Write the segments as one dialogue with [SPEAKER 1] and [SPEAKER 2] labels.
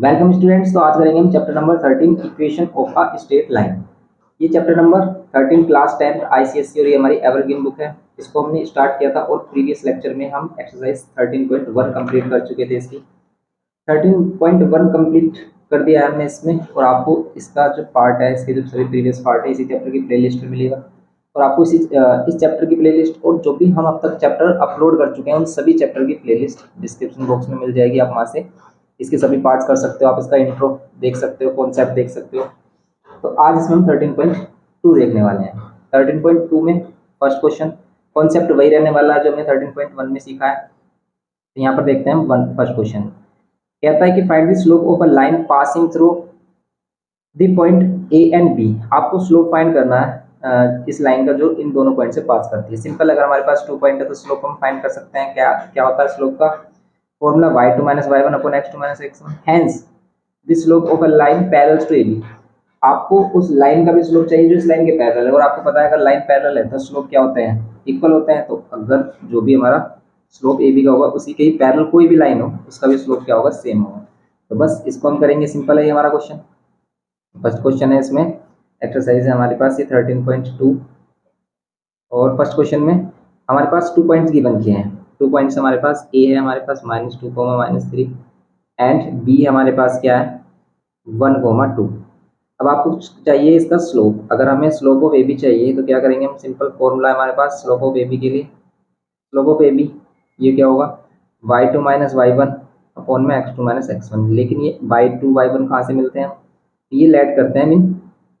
[SPEAKER 1] Welcome students. तो आज करेंगे हम chapter number 13 equation of a straight line. ये चैप्टर नंबर 13 क्लास 10 आईसीएसई और ये हमारी एवरग्रीन बुक है। इसको हमने स्टार्ट किया था और प्रीवियस लेक्चर में हम एक्सरसाइज 13.1 कंप्लीट कर चुके थे। इसकी 13.1 कंप्लीट कर दिया है हमने इसमें, और आपको इसका जो पार्ट है, इसके जो सभी प्रीवियस पार्ट है, इसी चैप्टर की प्लेलिस्ट में मिलेगा। और आपको इस चैप्टर की प्लेलिस्ट और जो भी हम अब तक चैप्टर अपलोड कर चुके हैं उन सभी चैप्टर की प्लेलिस्ट डिस्क्रिप्शन बॉक्स में मिल जाएगी। आप वहाँ से इसके सभी पार्ट्स कर सकते हो। आप इसका इंट्रो देख सकते हो, कॉन्सेप्ट देख सकते हो। तो आज इसमें हम 13.2 देखने वाले हैं। 13.2 में फर्स्ट क्वेश्चन, कॉन्सेप्ट वही रहने वाला है जो हमने 13.1 में सीखा है। तो यहाँ पर देखते हैं फर्स्ट क्वेश्चन। कहता है कि find the slope of a line passing through the point A and B. आपको स्लोप फाइंड करना है इस लाइन का जो इन दोनों पॉइंट से पास करती है। सिंपल, अगर हमारे पास 2 पॉइंट है तो स्लोप हम फाइंड कर सकते हैं। क्या क्या होता है स्लोप का formula? y2 minus y1 upon x2 minus x1। Hence the slope of a line parallel to AB। आपको उस लाइन का भी स्लोप चाहिए जो इस लाइन के पैरेलल है, और आपको पता है अगर लाइन पैरेलल है तो स्लोप क्या होते हैं? इक्वल होते हैं। तो अगर जो भी हमारा स्लोप AB का होगा उसी के ही पैरेलल कोई भी लाइन हो उसका भी स्लोप क्या होगा? सेम होगा। तो बस इसको हम करेंगे। सिंपल है ये हमारा क्वेश्चन। फर्स्ट क्वेश्चन है, इसमें एक्सरसाइज है हमारे पास ये 13.2। और फर्स्ट क्वेश्चन में हमारे पास 2 पॉइंट्स गिवन किए हैं। 2 पॉइंट्स हमारे पास ए है हमारे पास -2, -3 एंड बी हमारे पास क्या है 1, 2। अब आपको चाहिए इसका स्लोप। अगर हमें स्लोप ऑफ ए बी चाहिए तो क्या करेंगे हम? सिंपल फॉर्मूला है हमारे पास स्लोप ऑफ ए बी के लिए। स्लोप ऑफ ए बी ये क्या होगा? y2 माइनस y1 अपॉन में x2 माइनस x1। लेकिन ये y2 y1 कहाँ से मिलते हैं? ये लेट करते हैं इन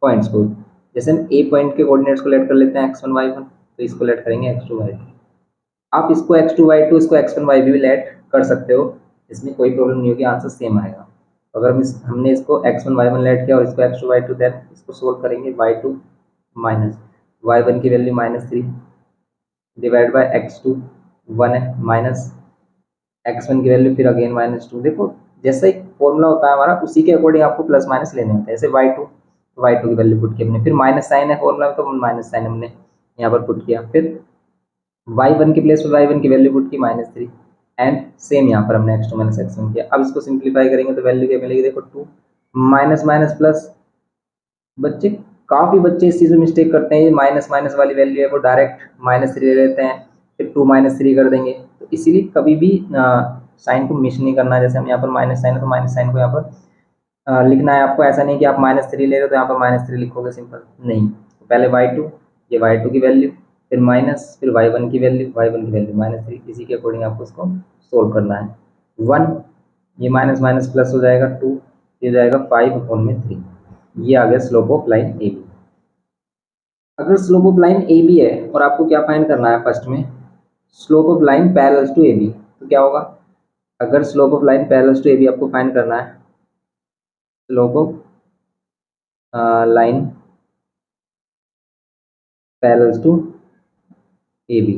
[SPEAKER 1] पॉइंट्स को। जैसे हम ए पॉइंट के कोऑर्डिनेट्स को लेट कर लेते हैं x1 y1, तो इसको लेट करेंगे x2 y2। आप इसको x2 y2 इसको x1 y भी लेट कर सकते हो, इसमें कोई प्रॉब्लम नहीं होगी, आंसर सेम आएगा। अगर हमने इसको x1 y1 लेट किया और इसको x2 y2, देन इसको सोल्व करेंगे। y2 माइनस y1 की वैल्यू -3 डिवाइड बाय x2 1 है, माइनस x1 की वैल्यू फिर अगेन -2। देखो जैसा एक फॉर्मूला होता है हमारा उसी के अकॉर्डिंग आपको प्लस माइनस लेने होते हैं। जैसे y2 की वैल्यू पुट की हमने, फिर माइनस साइन है फॉर्मूला में तो माइनस साइन हमने यहाँ पर पुट किया, फिर y1 की प्लेस पर y1 की वैल्यू पुट की -3 एंड सेम यहाँ पर हमने x2 माइनस x1 किया। अब इसको सिंप्लीफाई करेंगे तो वैल्यू क्या मिलेगी? देखो 2 माइनस माइनस प्लस। बच्चे काफ़ी बच्चे इस चीज़ में मिस्टेक करते हैं, ये माइनस माइनस वाली वैल्यू है वो डायरेक्ट -3 ले लेते हैं, फिर 2 -3 कर देंगे। तो इसीलिए कभी भी साइन को मिस नहीं करना है। जैसे हम यहाँ पर माइनस साइन है तो माइनस साइन को यहाँ पर लिखना है आपको। ऐसा नहीं कि आप -3 ले रहे हो तो यहाँ पर -3 लिखोगे, सिंपल नहीं। तो पहले y2, ये y2 की वैल्यू, फिर माइनस, फिर y1 की वैल्यू, y1 की वैल्यू -3। इसी के अकॉर्डिंग आपको इसको सोल्व करना है। 1, ये माइनस माइनस प्लस हो जाएगा 2, ये हो जाएगा 5/3। ये आ गया slope of line A B. अगर slope of line A B है और आपको क्या फाइंड करना है फर्स्ट में? Slope of line parallel to A B, तो क्या होगा? अगर slope of line parallel to A B आपको फाइंड करना है, slope of line parallel to A B,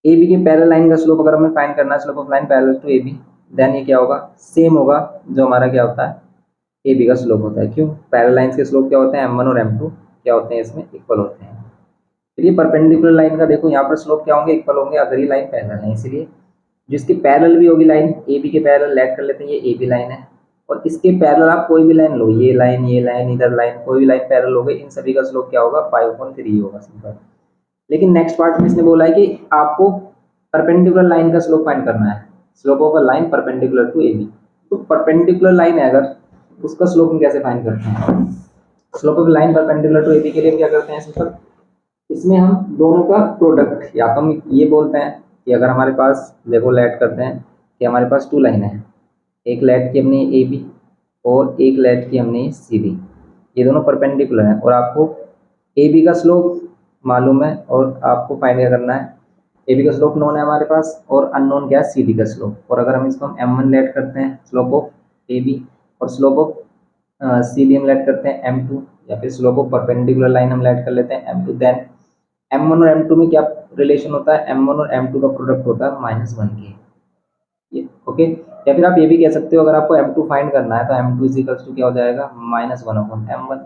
[SPEAKER 1] A B के पैरेलल लाइन का स्लोप अगर हमें फाइंड करना है, slope of line parallel to A B, then ये क्या होगा? सेम होगा जो हमारा क्या होता है ए बी का स्लोप होता है। क्यों? पैरेलल लाइंस के स्लोप क्या होते हैं? m1 और m2 क्या होते हैं इसमें? इक्वल होते हैं। फिर ये परपेंडिकुलर लाइन का देखो यहाँ पर स्लोप क्या होंगे? इक्वल होंगे अगर ये लाइन पैरेलल है। इसीलिए जिसके पैरेलल भी होगी लाइन ए बी के पैरेलल लेट कर लेते हैं, ये ए बी लाइन है और इसके पैरेलल आप कोई भी लाइन लो, ये लाइन इधर लाइन, कोई भी लाइन पैरेलल हो गई, इन सभी का स्लोप क्या होगा? 5/3 होगा, सिंपल। लेकिन नेक्स्ट पार्ट में इसने बोला है कि आपको परपेंडिकुलर लाइन का स्लोप फाइंड करना है, slope of a line perpendicular to A B. तो परपेंडिकुलर लाइन है अगर, उसका स्लोप हम कैसे फाइंड करते हैं? Slope of line perpendicular to A B के लिए क्या करते हैं सिंपल, इसमें हम दोनों का प्रोडक्ट, या तो हम ये बोलते हैं कि अगर हमारे पास देखो लेट करते हैं कि हमारे पास 2 लाइन है, एक लेट की हमने ए बी और एक लेट की हमने सी डी, ये दोनों परपेंडिकुलर हैं और आपको ए बी का स्लोप मालूम है और आपको फाइंड क्या करना है? ए बी का स्लोप नोन है हमारे पास और अननोन क्या है? सी डी का स्लोप। और अगर हम इसको हम m1 लेट करते हैं स्लोप ऑफ ए बी, और स्लोप ऑफ सी डी हम लेट करते हैं m2, या फिर स्लोप ऑफ परपेंडिकुलर लाइन हम लेट कर लेते हैं m2, देन m1 और m2 में क्या रिलेशन होता है? m1 और m2 का प्रोडक्ट होता है -1 के। ये ओके। या फिर आप ये भी कह सकते हो अगर आपको m2 फाइंड करना है तो m2 इक्वल्स टू क्या हो जाएगा? -1/m1।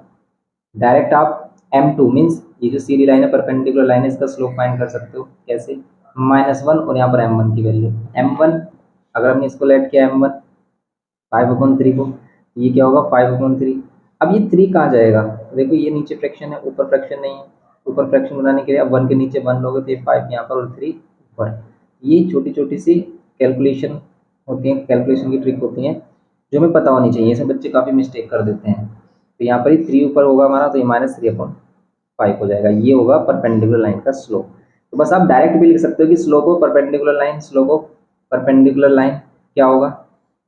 [SPEAKER 1] डायरेक्ट आप m2 मीन्स ये जो सीधी लाइन है परपेंडिकुलर लाइन है, इसका स्लोप फाइंड कर सकते हो। कैसे? -1 और यहाँ पर m1 की वैल्यू m1, अगर हमने इसको लेट किया m1 5/3 को, ये क्या होगा 5/3। अब ये 3 कहाँ जाएगा, देखो ये नीचे फ्रैक्शन है, ऊपर फ्रैक्शन नहीं है। ऊपर फ्रैक्शन बनाने के लिए अब 1 के नीचे 1 लोगे तो ये 5 यहाँ पर और 3 ऊपर। ये छोटी छोटी सी कैलकुलेशन होती है, कैलकुलेशन की ट्रिक होती है जो हमें पता होनी चाहिए। इसमें बच्चे काफ़ी मिस्टेक कर देते हैं। तो यहाँ पर ही 3 ऊपर होगा हमारा, तो ये -3/5 हो जाएगा। ये होगा परपेंडिकुलर लाइन का स्लोप। तो बस आप डायरेक्ट भी लिख सकते हो कि slope of perpendicular line, slope of perpendicular line क्या होगा,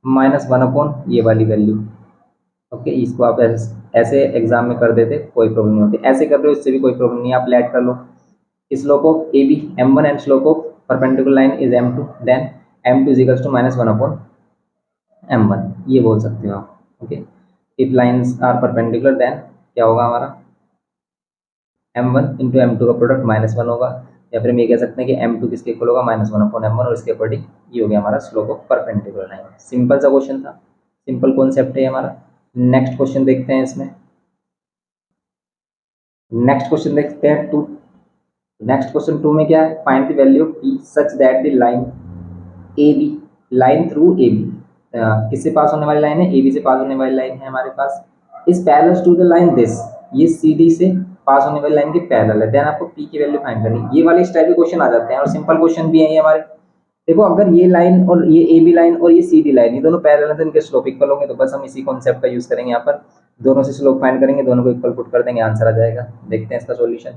[SPEAKER 1] -1/, ये वाली वैल्यू। ओके, इसको आप ऐसे एग्जाम में कर देते कोई प्रॉब्लम नहीं होती, ऐसे कर रहे हो इससे भी कोई प्रॉब्लम नहीं है, आप लेट कर लो। Slope of A B m1 and slope of perpendicular line is m2, then m2 is equals to -1/m1, ये बोल सकते हो आप। Okay, if lines are perpendicular then क्या होगा हमारा m1 इंटू m2 का प्रोडक्ट -1 होगा, या फिर हम ये कह सकते हैं कि m2 किसके इक्वल होगा -1/m1, और इसके अकॉर्डिंग ये हो गया हमारा slope of perpendicular line. Simple सा क्वेश्चन था, सिंपल कॉन्सेप्ट है हमारा। नेक्स्ट क्वेश्चन देखते हैं इसमें। नेक्स्ट क्वेश्चन देखते हैं 2। नेक्स्ट क्वेश्चन 2 में क्या है, find the value of p such that the line A B, line through A B, किससे पास होने वाली लाइन है, ए बी से पास होने वाली लाइन है हमारे पास, इस parallel to the line this, ये सी डी से पास होने वाली लाइन के पैरेलल है। देन आपको पी की वैल्यू फाइंड करनी है। ये वाले इस टाइप के क्वेश्चन आ जाते हैं और सिंपल क्वेश्चन भी है ये हमारे। देखो अगर ये लाइन और ये ए बी लाइन और ये सी डी लाइन, ये दोनों पैरेलल है तो इनके स्लोप इक्वल होंगे, तो बस हम इसी कॉन्सेप्ट का यूज करेंगे यहाँ पर, दोनों से स्लोप फाइंड करेंगे, दोनों को इक्वल पुट कर देंगे, आंसर आ जाएगा। देखते हैं इसका सॉल्यूशन।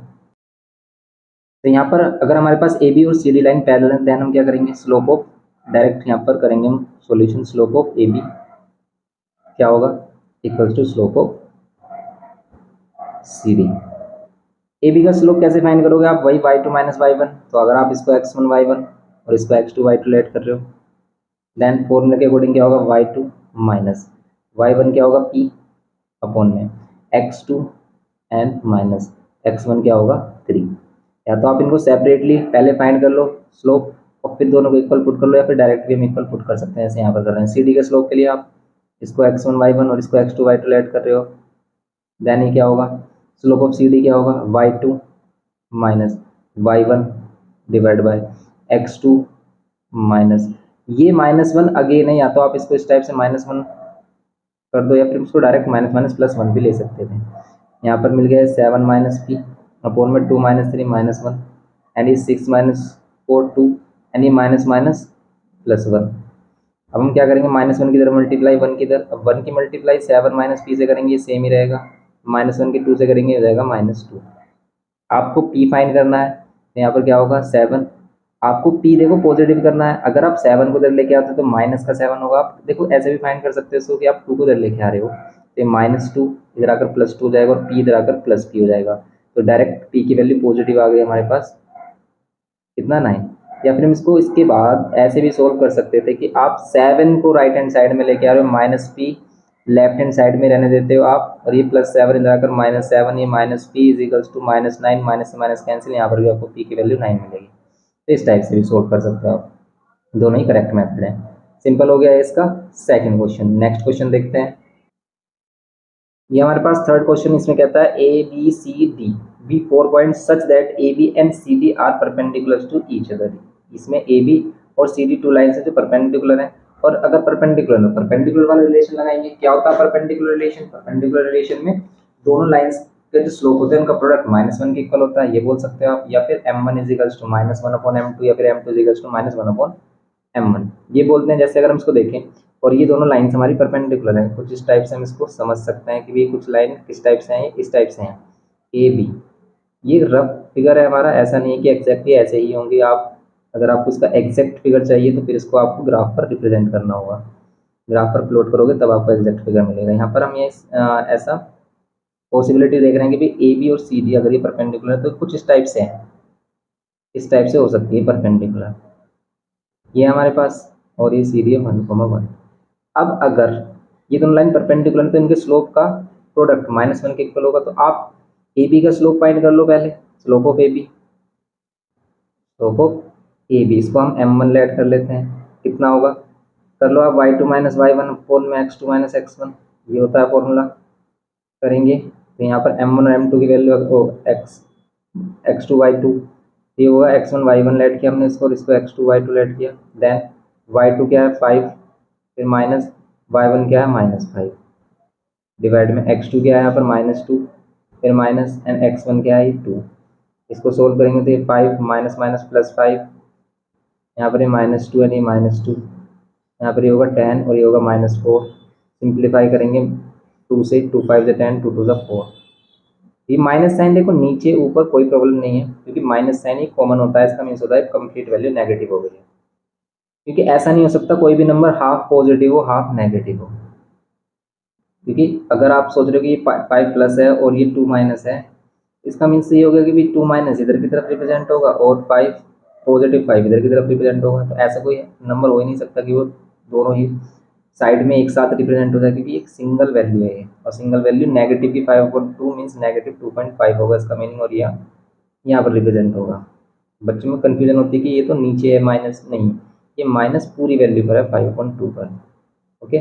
[SPEAKER 1] तो यहाँ पर अगर हमारे पास ए बी और सी डी लाइन पैरेलल है, देन हम क्या करेंगे, स्लोप ऑफ, डायरेक्ट यहाँ पर करेंगे हम solution. Slope of A B क्या होगा, equals to slope of C D. A B का स्लोप कैसे फाइंड करोगे आप, वही y2 - y1, तो अगर आप इसको x1 y1 और इसको x2 y2 लेट कर रहे हो, देन फॉर्मूला के अकॉर्डिंग क्या होगा, y2 माइनस y1 क्या होगा p अपॉन में x2 एंड माइनस x1 क्या होगा 3। या तो आप इनको सेपरेटली पहले फाइंड कर लो स्लोप और फिर दोनों को इक्वल पुट कर लो, या फिर डायरेक्ट भी हम इक्वल पुट कर सकते हैं, जैसे यहाँ पर कर रहे हैं। सी डी के स्लोप के लिए आप इसको x1 y1 और इसको x2 y2 लेट कर रहे हो, देन ये क्या होगा, स्लोप ऑफ सी डी क्या होगा, y2 minus y1 divide by x2 minus, ये -1 अगेन है, या तो आप इसको इस टाइप से -1 कर दो, या फिर इसको डायरेक्ट -1 भी ले सकते थे। यहाँ पर मिल गया 7 माइनस पी अपॉन में 2 - 3 -1, एंड ये 6 - 4 2, एंड ये माइनस माइनस +1। अब हम क्या करेंगे, -1 की तरफ मल्टीप्लाई 1 की तरफ, अब 1 की मल्टीप्लाई 7 माइनस पी से करेंगे, ये सेम ही रहेगा, -1 की 2 से करेंगे हो जाएगा -2। आपको पी फाइंड करना है, तो यहाँ पर क्या होगा 7, आपको पी देखो पॉजिटिव करना है, अगर आप 7 को इधर लेके आते हो तो माइनस का 7 होगा। आप देखो ऐसे भी फाइंड कर सकते हो इसको कि आप 2 को इधर लेके आ रहे हो, तो -2 इधर आकर +2 हो जाएगा, और पी इधर आकर +p हो जाएगा, तो डायरेक्ट पी की वैल्यू पॉजिटिव आ गई हमारे पास, कितना 9। या फिर हम इसको इसके बाद ऐसे भी सोल्व कर सकते थे कि आप 7 को राइट हैंड साइड में लेके आ रहे हो, -p लेफ्ट हैंड साइड में रहने देते हो आप, और ये +7 इधर आकर -7, ये -p is equals to -9, minus से माइनस कैंसिल, यहाँ पर भी आपको p की वैल्यू 9 मिलेगी। तो इस टाइप से भी सोल्व कर सकते हो आप, दोनों ही करेक्ट मेथड है। सिंपल हो गया है इसका सेकंड क्वेश्चन। नेक्स्ट क्वेश्चन देखते हैं। ये हमारे पास थर्ड क्वेश्चन, इसमें कहता है A B C D B 4 point such that A B and C D are perpendicular to each other. इसमें ए बी और सी डी 2 लाइन्स है जो परपेंडिकुलर है, और अगर परपेंडिकुलर है परपेंडिकुलर वाला रिलेशन लगाएंगे। क्या होता है परपेंडिकुलर रिलेशन, परपेंडिकुलर रिलेशन में दोनों लाइन्स के जो स्लोप होते हैं उनका प्रोडक्ट -1 के इक्वल होता है, ये बोल सकते हो आप, या फिर m1 is equals to -1/m2, या फिर m2 is equals to -1/m1, ये बोलते हैं। जैसे अगर हम इसको देखें और ये दोनों लाइन्स हमारी परपेंडिकुलर हैं, कुछ इस टाइप से हम इसको समझ सकते हैं कि भी कुछ लाइन किस टाइप से हैं, इस टाइप से हैं ए बी। ये रफ फिगर है हमारा, ऐसा नहीं है कि एग्जैक्टली ऐसे ही होंगे। आप अगर आपको इसका एग्जैक्ट फिगर चाहिए तो फिर इसको आपको ग्राफ पर रिप्रेजेंट करना होगा, ग्राफ पर प्लॉट करोगे तब आपको एग्जैक्ट फिगर मिलेगा। यहाँ पर हम ये ऐसा पॉसिबिलिटी देख रहे हैं कि भाई ए बी और सी डी अगर ये परपेंडिकुलर है तो कुछ इस टाइप से है, इस टाइप से हो सकती है परपेंडिकुलर, ये हमारे पास, और ये सी डी है 1,1। अब अगर ये दोनों लाइन परपेंडिकुलर तो इनके स्लोप का प्रोडक्ट -1 के इक्वल होगा, तो आप ए बी का स्लोप फाइंड कर लो पहले, slope of A B, slope of A B, इसको हम m1 लेट कर लेते हैं, कितना होगा, कर लो आप y2 - y1 अपॉन में x2 - x1, ये होता है फॉर्मूला, करेंगे तो यहाँ पर m1 और m2 की वैल्यू x2 y2, ये होगा x1 y1 लेट किया हमने इसको, और इसको x2 y2 लेट किया, देन y2 क्या है 5, फिर माइनस y1 क्या है -5 डिवाइड में x2 क्या है यहाँ पर -2 फिर माइनस एंड x1 क्या है 2। इसको सोल्व करेंगे तो ये 5 माइनस माइनस प्लस 5, यहाँ पर ये -2 एंड ये -2, यहाँ पर ये होगा 10 और ये होगा -4। सिंप्लीफाई करेंगे 2 से, 2 5 10, 2 2 4। ये माइनस साइन देखो नीचे ऊपर कोई प्रॉब्लम नहीं है, क्योंकि माइनस साइन ही कॉमन होता है, इसका मीन्स होता है कंप्लीट वैल्यू नेगेटिव हो गई है। क्योंकि ऐसा नहीं हो सकता कोई भी नंबर हाफ पॉजिटिव हो हाफ नेगेटिव हो, क्योंकि अगर आप सोच रहे हो कि ये 5 प्लस है और ये 2 माइनस है, इसका मीन्स ये होगा कि भी 2 माइनस इधर की तरफ रिप्रेजेंट होगा और 5 पॉजिटिव 5 इधर की तरफ रिप्रेजेंट होगा। तो ऐसा कोई नंबर हो ही नहीं सकता कि वो दोनों ही साइड में एक साथ रिप्रेजेंट हो जाए, क्योंकि एक सिंगल वैल्यू है ये, और सिंगल वैल्यू नेगेटिव की 5/2 मीन्स नेगेटिव 2.5 होगा इसका मीनिंग, और यहाँ पर रिप्रेजेंट होगा। बच्चों में कन्फ्यूजन होती है कि ये तो नीचे है माइनस, नहीं, ये माइनस पूरी वैल्यू पर है 5/2 पर। ओके,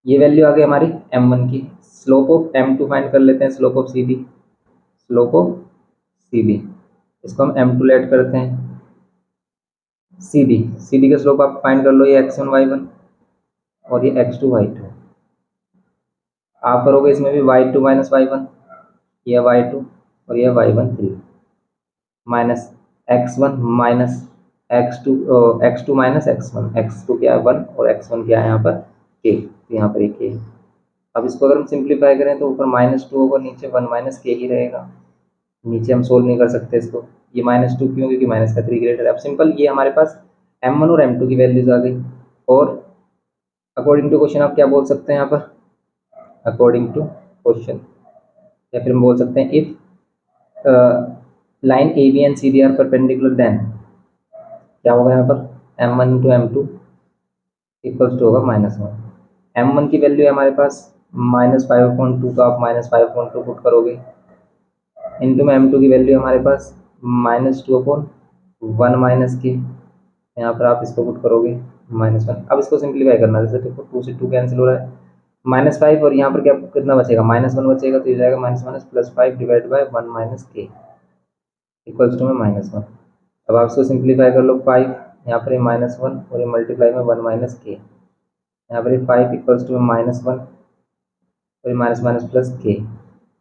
[SPEAKER 1] ये वैल्यू आ गई हमारी m1 की। स्लोप ऑफ m2 फाइंड कर लेते हैं, slope of cd, slope of cd, इसको हम m2 लेट करते हैं। cd का स्लोप आप फाइंड कर लो, ये x1 y1 और ये x2 y2। आप करोगे इसमें भी y2 माइनस y1, ये y2 और ये y1 3, minus x1 minus x2, x2 minus x1, x2 क्या है 1 और x1 क्या है यहाँ पर k, तो यहाँ पर k। अब इसको अगर हम सिंप्लीफाई करें तो ऊपर -2 होगा, नीचे 1 माइनस k ही रहेगा। नीचे हम सोल्व नहीं कर सकते इसको, ये -2 क्यों, क्योंकि माइनस का 3 ग्रेटर है। अब सिंपल ये हमारे पास m1 और m2 की वैल्यूज आ गई, और अकॉर्डिंग टू क्वेश्चन आप क्या बोल सकते हैं यहाँ पर, अकॉर्डिंग टू क्वेश्चन, या फिर हम बोल सकते हैं if line A B and C D are perpendicular, then क्या होगा यहाँ पर m1 into m2 equals to होगा -1। m1 की वैल्यू है हमारे पास -5/2 का, आप -5/2 पुट करोगे, इंटू में m2 की वैल्यू हमारे पास -2/1 माइनस के, यहाँ पर आप इसको पुट करोगे -1। अब इसको सिंप्लीफाई करना है, जैसे देखो 2 से 2 कैंसिल हो रहा है, -5 और यहाँ पर क्या कितना बचेगा -1 बचेगा, तो ये जाएगा minus plus 5 divide by 1 minus के इक्वल्स टू में -1। अब आप इसको सिंप्लीफाई कर लो, 5 यहाँ पर -1 और ये मल्टीप्लाई में 1 माइनस के, यहाँ पर 5 इक्वल्स टू में -1 और ये माइनस माइनस प्लस के,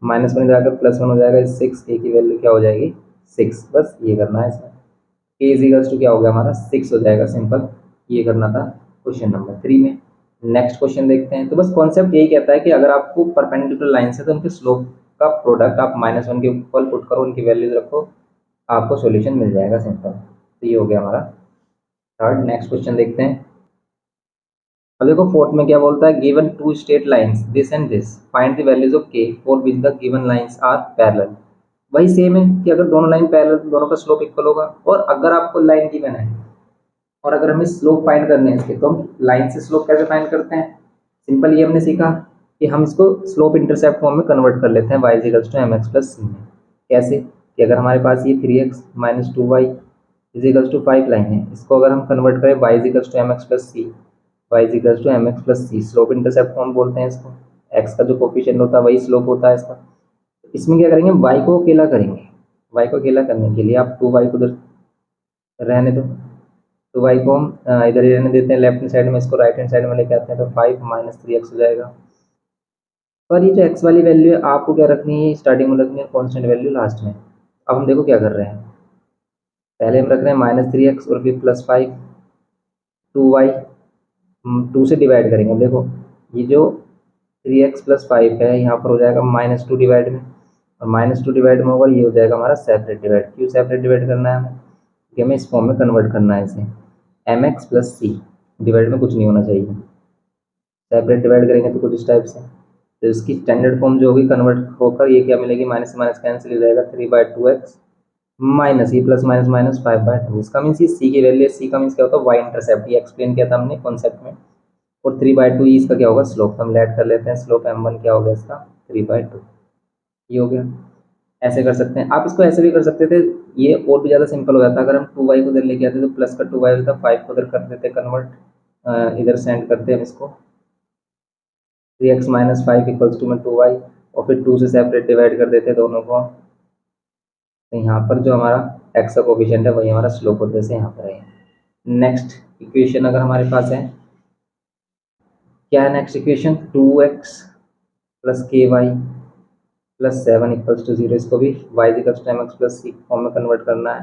[SPEAKER 1] -1 जाकर +1 हो जाएगा, 6 के की वैल्यू क्या हो जाएगी 6। बस ये करना है इसमें, के इजिकल्स टू क्या हो गया हमारा 6 हो जाएगा, सिंपल ये करना था क्वेश्चन नंबर 3 में। नेक्स्ट क्वेश्चन देखते हैं। तो बस कॉन्सेप्ट यही कहता है कि अगर आपको परपेंडिकुलर लाइन से तो उनके स्लोप का प्रोडक्ट आप -1 के ऊपर पुट करो, उनकी वैल्यूज रखो, आपको सॉल्यूशन मिल जाएगा, सिंपल। तो ये हो गया हमारा थर्ड। नेक्स्ट क्वेश्चन देखते हैं। अब देखो फोर्थ में क्या बोलता है, given two straight lines this and this, find the values of K for which the given lines are parallel. वही सेम है कि अगर दोनों लाइन पैरेलल तो दोनों का स्लोप इक्वल होगा, और अगर आपको लाइन गिवन है और अगर हमें स्लोप फाइंड करने हैं इसके, तो हम लाइन से स्लोप कैसे फाइंड करते हैं, सिंपल ये हमने सीखा कि हम इसको स्लोप इंटरसेप्ट फॉर्म में कन्वर्ट कर लेते हैं y equals to mx plus c में। कैसे कि अगर हमारे पास ये 3x minus 2y equals to 5 line है, इसको अगर हम कन्वर्ट करें y equals to mx plus c, y equals to mx plus c, slope intercept form बोलते हैं इसको। x का जो कोफिशिएंट होता है वही स्लोप होता है इसका। इसमें क्या करेंगे, y को अकेला करेंगे, y को अकेला करने के लिए आप 2y को उधर रहने दो, तो y को हम इधर ही रहने देते हैं लेफ्ट हैंड साइड में, इसको राइट हैंड साइड में लेके आते हैं, तो 5 माइनस 3x हो जाएगा। पर ये जो x वाली वैल्यू है आपको क्या रखनी है, स्टार्टिंग में रखनी है कॉन्स्टेंट वैल्यू लास्ट में। अब हम देखो क्या कर रहे हैं, पहले हम रख रहे हैं -3x और फिर +5, 2y, 2 से डिवाइड करेंगे। देखो ये जो 3x प्लस 5 है यहाँ पर हो जाएगा -2 डिवाइड में, और -2 डिवाइड में होगा, ये हो जाएगा हमारा सेपरेट डिवाइड। क्यों सेपरेट डिवाइड करना है हमें, कि हमें इस फॉर्म में कन्वर्ट करना है इसे, mx प्लस c, डिवाइड में कुछ नहीं होना चाहिए, सेपरेट डिवाइड करेंगे तो कुछ इस टाइप से। तो इसकी स्टैंडर्ड फॉर्म जो होगी कन्वर्ट होकर ये क्या मिलेगी, माइनस से माइनस कैंसिल हो जाएगा, 3/2x माइनस ये प्लस माइनस माइनस 5/2। इसका मीन्स ये सी की वैल्यू है, सी का मीन्स क्या होता है वाई इंटरसेप्ट, ये एक्सप्लेन किया था हमने कॉन्सेप्ट में। और 3/2 इसका क्या होगा स्लोप, हम लेट कर लेते हैं, स्लोप m1 क्या होगा इसका 3/2, ये हो गया। ऐसे कर सकते हैं आप, इसको ऐसे भी कर सकते थे, ये और भी ज़्यादा सिंपल हो जाता। अगर हम 2y को इधर लेके आते तो प्लस का 2y होता, 5 को इधर कर देते कन्वर्ट, इधर सेंड करते हैं इसको, 3x माइनस 5 इक्वल्स टू में 2y, और फिर 2 से सेपरेट डिवाइड कर देते दोनों को। तो यहाँ पर जो हमारा x का कोफिशिएंट है वही हमारा स्लोप होते से यहाँ पर है। नेक्स्ट इक्वेशन अगर हमारे पास है, क्या है next equation, 2x plus K Y plus 7 equals to 0, इसको भी Y equals to M X plus C form में कन्वर्ट करना है।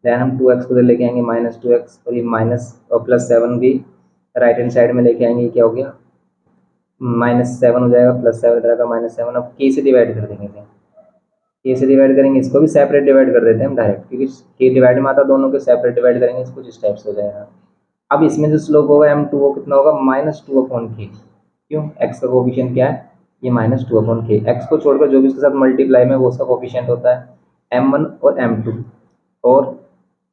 [SPEAKER 1] देन हम 2x को इधर लेके आएंगे -2x, और ये माइनस और +7 भी राइट हैंड साइड में लेके आएंगे। ये क्या हो गया, -7 हो जाएगा, +7 इधर का -7। अब के से डिवाइड कर देंगे, के से डिवाइड करेंगे, इसको भी सेपरेट डिवाइड कर देते हैं हम डायरेक्ट, क्योंकि के डिवाइड में आता दोनों के सेपरेट डिवाइड करेंगे, इसको जिस टाइप से हो जाएगा। अब इसमें जो स्लोप होगा m2 वो कितना होगा, -2/k। क्यों, x का कोफिशिएंट क्या है, ये -2/k। x को छोड़कर जो भी उसके साथ मल्टीप्लाई में वो उसका कोफिशिएंट होता है m1 और m2। और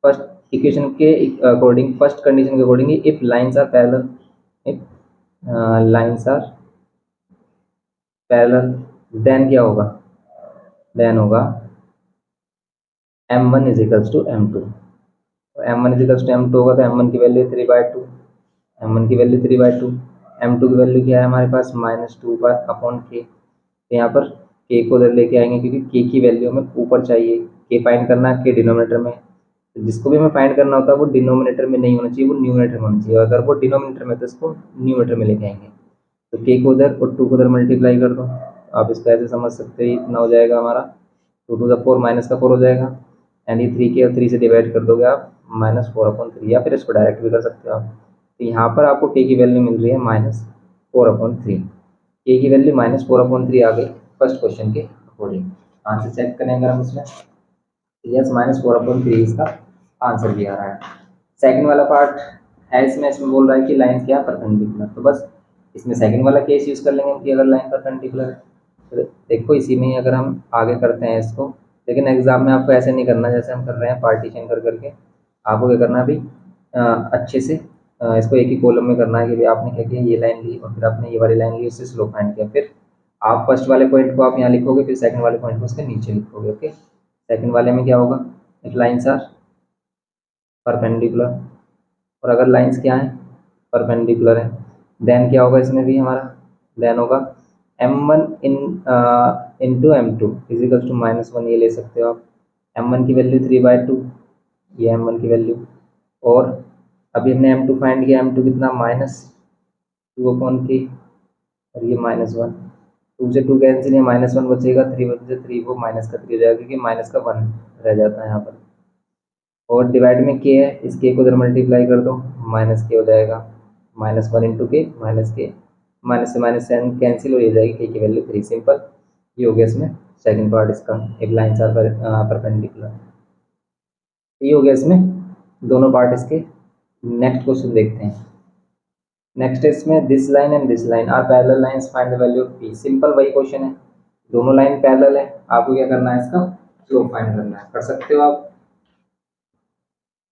[SPEAKER 1] फर्स्ट इक्वेशन के अकॉर्डिंग, फर्स्ट कंडीशन के according, if lines are parallel, if lines are parallel, then क्या होगा, देन होगा m1 is equals to m2। m1 is equals to m2 होगा तो m1 की वैल्यू 3/2, m1 की वैल्यू 3/2, m2 की वैल्यू क्या है हमारे पास, -2/k। तो यहाँ पर k को उधर लेके आएंगे, क्योंकि k की वैल्यू हमें ऊपर चाहिए, k फाइंड करना है k डिनोमिनेटर में। तो जिसको भी हमें फाइंड करना होता है वो डिनोमिनेटर में नहीं होना चाहिए, वो न्यूमिनेटर में होना चाहिए। अगर वो डिनोमिनेटर में तो इसको न्यूमिनेटर में लेके आएंगे। तो k को उधर और 2 को उधर मल्टीप्लाई कर दो। आप इसको ऐसे समझ सकते हैं, इतना हो जाएगा हमारा 2 to the 4 -4 हो जाएगा। एंड ये 3 के और 3 से डिवाइड कर दोगे आप, -4/3, या फिर इसको डायरेक्ट भी कर सकते हो आप। तो यहाँ पर आपको k की वैल्यू मिल रही है -4/3। k की वैल्यू -4/3 आ गई फर्स्ट क्वेश्चन के अकॉर्डिंग। आंसर चेक करें अगर हम इसमें, यस -4/3 इसका आंसर भी आ रहा है। सेकंड वाला पार्ट है, इसमें बोल रहा है कि लाइन क्या परपेंडिकुलर, तो बस इसमें सेकंड वाला केस यूज कर लेंगे कि अगर लाइन परपेंडिकुलर है। तो देखो इसी में ही अगर हम आगे करते हैं इसको, लेकिन एग्जाम में आपको ऐसे नहीं करना जैसे हम कर रहे हैं पार्टीशन कर करके। आपको क्या करना है अभी, अच्छे से इसको एक ही कॉलम में करना है कि भाई आपने क्या किया, ये लाइन ली और फिर आपने ये वाली लाइन ली, उससे स्लोप फाइंड किया। फिर आप फर्स्ट वाले पॉइंट को आप यहाँ लिखोगे, फिर सेकंड वाले पॉइंट को उसके नीचे लिखोगे। ओके, सेकंड वाले में क्या होगा, इफ लाइन्स आर परपेंडिकुलर, और अगर लाइंस क्या है, परपेंडिकुलर है, देन क्या होगा इसमें भी हमारा, देन होगा m1 into m2 equals to -1, ये ले सकते हो आप। m1 की वैल्यू 3/2, ये m1 की वैल्यू। और अभी हमने m2 फाइंड किया, m2 कितना, -2/k, और ये -1, 2 से 2 कैंसिल, ये -1 बचेगा, 3 से 3 वो माइनस का 3 हो जाएगा, क्योंकि माइनस का 1 रह जाता है यहाँ पर। और डिवाइड में के है, इस के को उधर मल्टीप्लाई कर दो, -k हो जाएगा, -1 इंटू के -k, माइनस से माइनस कैंसिल हो जाएगी, के की वैल्यू 3, सिंपल। ये हो गया इसमें सेकंड पार्ट इसका, एक लाइन आर परपेंडिकुलर। ये हो गया इसमें दोनों पार्ट इसके। नेक्स्ट क्वेश्चन देखते हैं। नेक्स्ट इसमें this line and this line are parallel lines, find the value of p। Simple वही क्वेश्चन है, दोनों लाइन पैरेलल है, आपको क्या करना है, इसका स्लोप फाइंड करना है। कर सकते हो आप,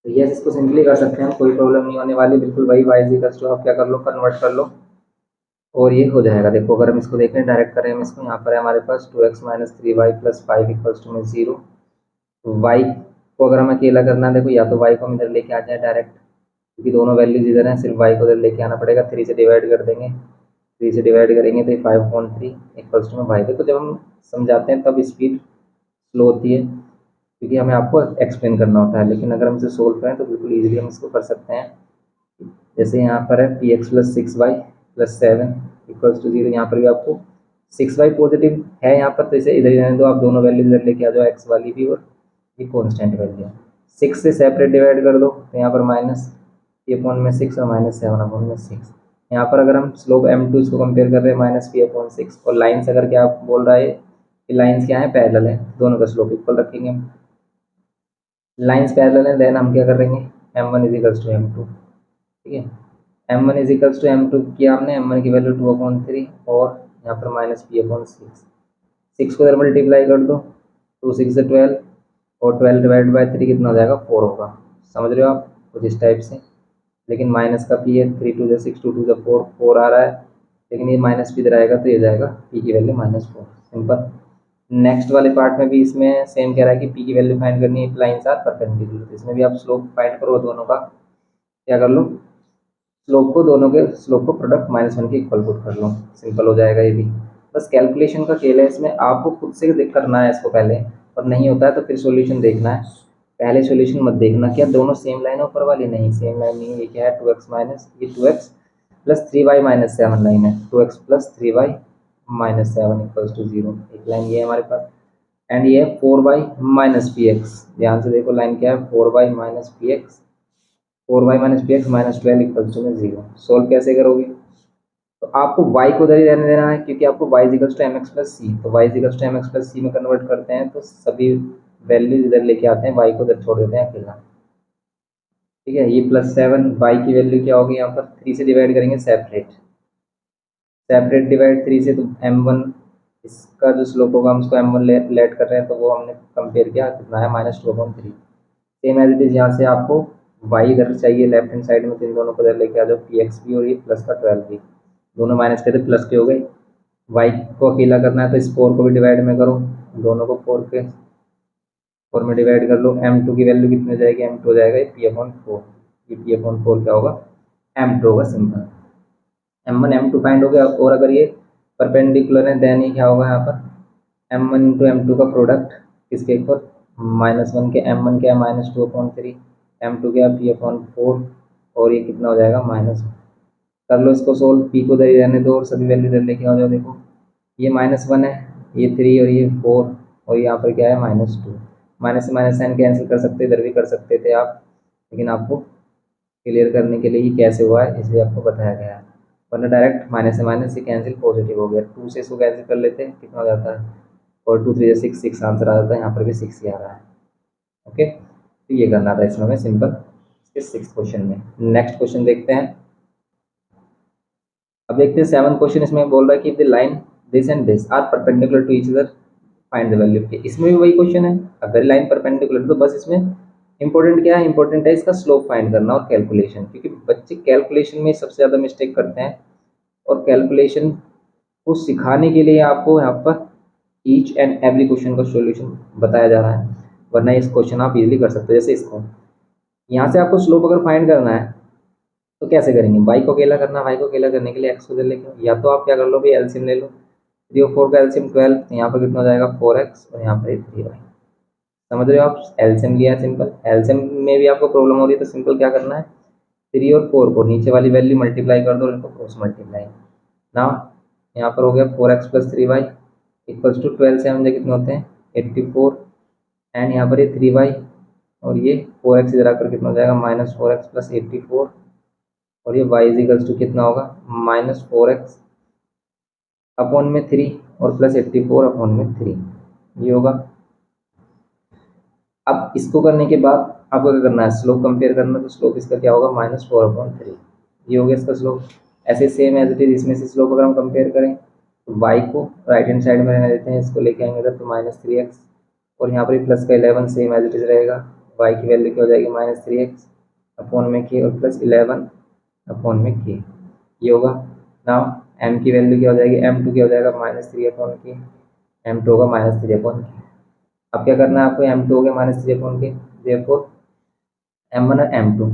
[SPEAKER 1] तो यस इसको सिंपली कर सकते हैं, कोई प्रॉब्लम नहीं होने वाली, बिल्कुल वही वाई इक्वल्स टू आप क्या कर लो, कन्वर्ट कर लो और ये हो जाएगा। देखो अगर हम इसको देखें, डायरेक्ट करें हम इसको, यहाँ पर है हमारे पास 2x - 3y + 5 इक्वल्स टू में 0। वाई को अगर हमें अकेला करना है, देखो या तो वाई को हम इधर लेके आ जाए डायरेक्ट, क्योंकि दोनों वैल्यूज इधर हैं, सिर्फ वाई को इधर लेके आना पड़ेगा। 3 से डिवाइड कर देंगे, 3 से डिवाइड करेंगे तो ये 5/3 इक्वल्स टू में वाई। देखो जब हम समझाते हैं तब स्पीड स्लो होती है, क्योंकि हमें आपको एक्सप्लेन करना होता है, लेकिन अगर हम इसे सोल्व करें तो बिल्कुल ईजिली हम इसको कर सकते हैं। जैसे यहाँ पर है px + 6y + 7 इक्वल्स टू 0, यहाँ पर भी आपको 6y पॉजिटिव है यहाँ पर, तो इसे इधर ही रहने दो, आप दोनों वैल्यू इधर लेके आ जाओ, x वाली भी और ये कॉन्स्टेंट वैल्यू है। 6 से सेपरेट डिवाइड कर दो, तो यहाँ पर माइनस p/6 और -7/6। यहाँ पर अगर हम स्लोप m2 इसको कंपेयर कर रहे हैं -p/6, और लाइन्स अगर क्या बोल रहा है कि लाइन्स क्या है, पैरेलल है, दोनों का स्लोप इक्वल रखेंगे हम। लाइन्स पैरेलल है, देन हम क्या करेंगे, m1 = m2, ठीक है। m1 = m2 किया हमने, m1 की वैल्यू 2/3 और यहाँ पर -p/6, 6 को इधर मल्टीप्लाई कर दो, 2 6 से 12, और 12 डिवाइड बाई 3 कितना हो जाएगा, 4 होगा। समझ रहे हो आप, कुछ इस टाइप से। लेकिन माइनस का p है, 3 2 6, 2 2 4, 4 आ रहा है, लेकिन ये माइनस p इधर आएगा तो ये जाएगा p की वैल्यू -4, सिंपल। नेक्स्ट वाले पार्ट में भी इसमें सेम कह रहा है कि p की वैल्यू फाइंड करनी है, लाइन्स आर परपेंडिकुलर। इसमें भी आप स्लोप फाइंड करो, दोनों का क्या कर लो, स्लोप को, दोनों के स्लोप को प्रोडक्ट -1 के इक्वल पुट कर लो, सिंपल हो जाएगा ये भी। बस कैलकुलेशन का खेल है इसमें, आपको खुद से करना है इसको पहले, और नहीं होता है तो फिर सॉल्यूशन देखना है। पहले सॉल्यूशन मत देखना, क्या दोनों सेम लाइन है ऊपर वाली, नहीं सेम लाइन नहीं है। ये क्या है, 2x माइनस ये 2x प्लस 3y-7 लाइन है, 2x plus 3y-7 equals to 0, एक लाइन ये है हमारे पास। एंड ये 4y-px, ध्यान से देखो लाइन क्या है, 4y-px, 4y-px -12 इक्वल्स टू में 0। सोल्व कैसे करोगे, तो आपको y को उधर ही रहने देना है, क्योंकि आपको y equals to mx plus C, तो y equals to mx plus C में कन्वर्ट करते हैं तो सभी वैल्यूज इधर लेके आते हैं, y को उधर छोड़ देते हैं अकेला। ठीक है, ये +7 y की वैल्यू क्या होगी, यहाँ पर 3 से डिवाइड करेंगे, सेपरेट डिवाइड 3 से, तो m1 इसका जो स्लोप होगा हम उसको m1 लेट कर रहे हैं, तो वो हमने कंपेयर किया, कितना है -2/3। सेम एज इट इज यहाँ से आपको y इधर चाहिए लेफ्ट हैंड साइड में, तो इन दोनों को इधर लेके आ जाओ, px भी और ये प्लस का 12 भी, दोनों माइनस करते प्लस के हो गए। y को अकेला करना है तो इस 4 को भी डिवाइड में करो, दोनों को 4 में डिवाइड कर लो, m2 की वैल्यू कितनी हो जाएगी, m2 हो जाएगा p/4, ये p/4 क्या होगा, m2 होगा सिंपल। m1 m2 फाइंड हो गया, और अगर ये परपेंडिकुलर है देन ये क्या होगा, यहाँ पर m1 इंटू m2 का प्रोडक्ट किसके इक्वल, -1 के, m1 क्या है -2/3, m2 क्या है p/4, और ये कितना हो जाएगा -1। कर लो इसको सोल्व, p को इधर ही रहने दो और सभी वैल्यू इधर लेके आ जाओ। देखो ये -1 है, ये 3 और ये 4, और यहाँ पर क्या है -2, माइनस से माइनस साइन कैंसिल कर सकते, इधर भी कर सकते थे आप, लेकिन आपको क्लियर करने के लिए ही कैसे हुआ है इसलिए आपको बताया गया है, वरना डायरेक्ट माइनस से माइनस से कैंसिल पॉजिटिव हो गया, 2 से इसको कैंसिल कर लेते हैं, कितना हो जाता है, और 2 3 6 6 आंसर आ जाता है, यहाँ पर भी 6 ही आ रहा है। ओके, तो ये करना था इसमें हमें सिंपल, इसके 6 क्वेश्चन में। नेक्स्ट क्वेश्चन देखते हैं। अब देखते हैं 7 क्वेश्चन, इसमें बोल रहा है कि the line this and this are perpendicular to each other, find the value k. इसमें भी वही क्वेश्चन है, अगर लाइन परपेंडिकुलर तो बस इसमें इंपॉर्टेंट क्या है, इंपॉर्टेंट है इसका स्लोप फाइंड करना और कैलकुलेशन, क्योंकि बच्चे कैलकुलेशन में सबसे ज़्यादा मिस्टेक करते हैं, और कैलकुलेशन को सिखाने के लिए आपको यहाँ पर ईच एंड एवरी क्वेश्चन का सॉल्यूशन बताया जा रहा है, वरना इस क्वेश्चन आप इजीली कर सकते हो। जैसे इसको यहाँ से आपको स्लोप अगर फाइंड करना है तो कैसे करेंगे, वाई को अकेला करना, वाई को अकेला करने के लिए एक्स को इधर लेके, या तो आप क्या कर लो भाई, एलसीएम ले लो, 3 और 4 का एलसीएम 12, तो यहाँ पर कितना हो जाएगा 4x, और यहाँ पर 3y। समझ रहे हो आप, एलसीएम लिया है सिंपल, एलसीएम में भी आपको प्रॉब्लम हो रही है तो सिंपल क्या करना है, 3 और 4 को नीचे वाली वैल्यू मल्टीप्लाई कर दो और इनको क्रॉस मल्टीप्लाई ना, यहाँ पर हो गया 4x plus 3y equals to 12 से हम कितने होते हैं 84, एंड यहाँ पर ये 3y और ये 4x इधर आकर कितना हो जाएगा -4x प्लस 84, और ये y इक्वल्स टू कितना होगा -4x अपॉन में 3 और प्लस 84 अपॉन में 3, ये होगा। अब इसको करने के बाद आपको क्या करना है, स्लोप कंपेयर करना, तो स्लोप इसका क्या होगा -4/3, ये हो गया इसका स्लोप। ऐसे सेम एज इट इज इसमें से स्लोप अगर हम कंपेयर करें तो y को राइट हैंड साइड में रहने देते हैं, इसको लेके आएंगे इधर तो -3x, और यहाँ पर प्लस का 11 सेम एज इट इज रहेगा, y की वैल्यू क्या हो जाएगी -3x अपॉन में k और प्लस 11 अपॉन में k, ये होगा। नाउ m की वैल्यू क्या हो जाएगी, m2 क्या हो जाएगा -3/k, m2 होगा -3/k। अब क्या करना है आपको, m2 हो गया -3/k, देयरफॉर m1 और m2,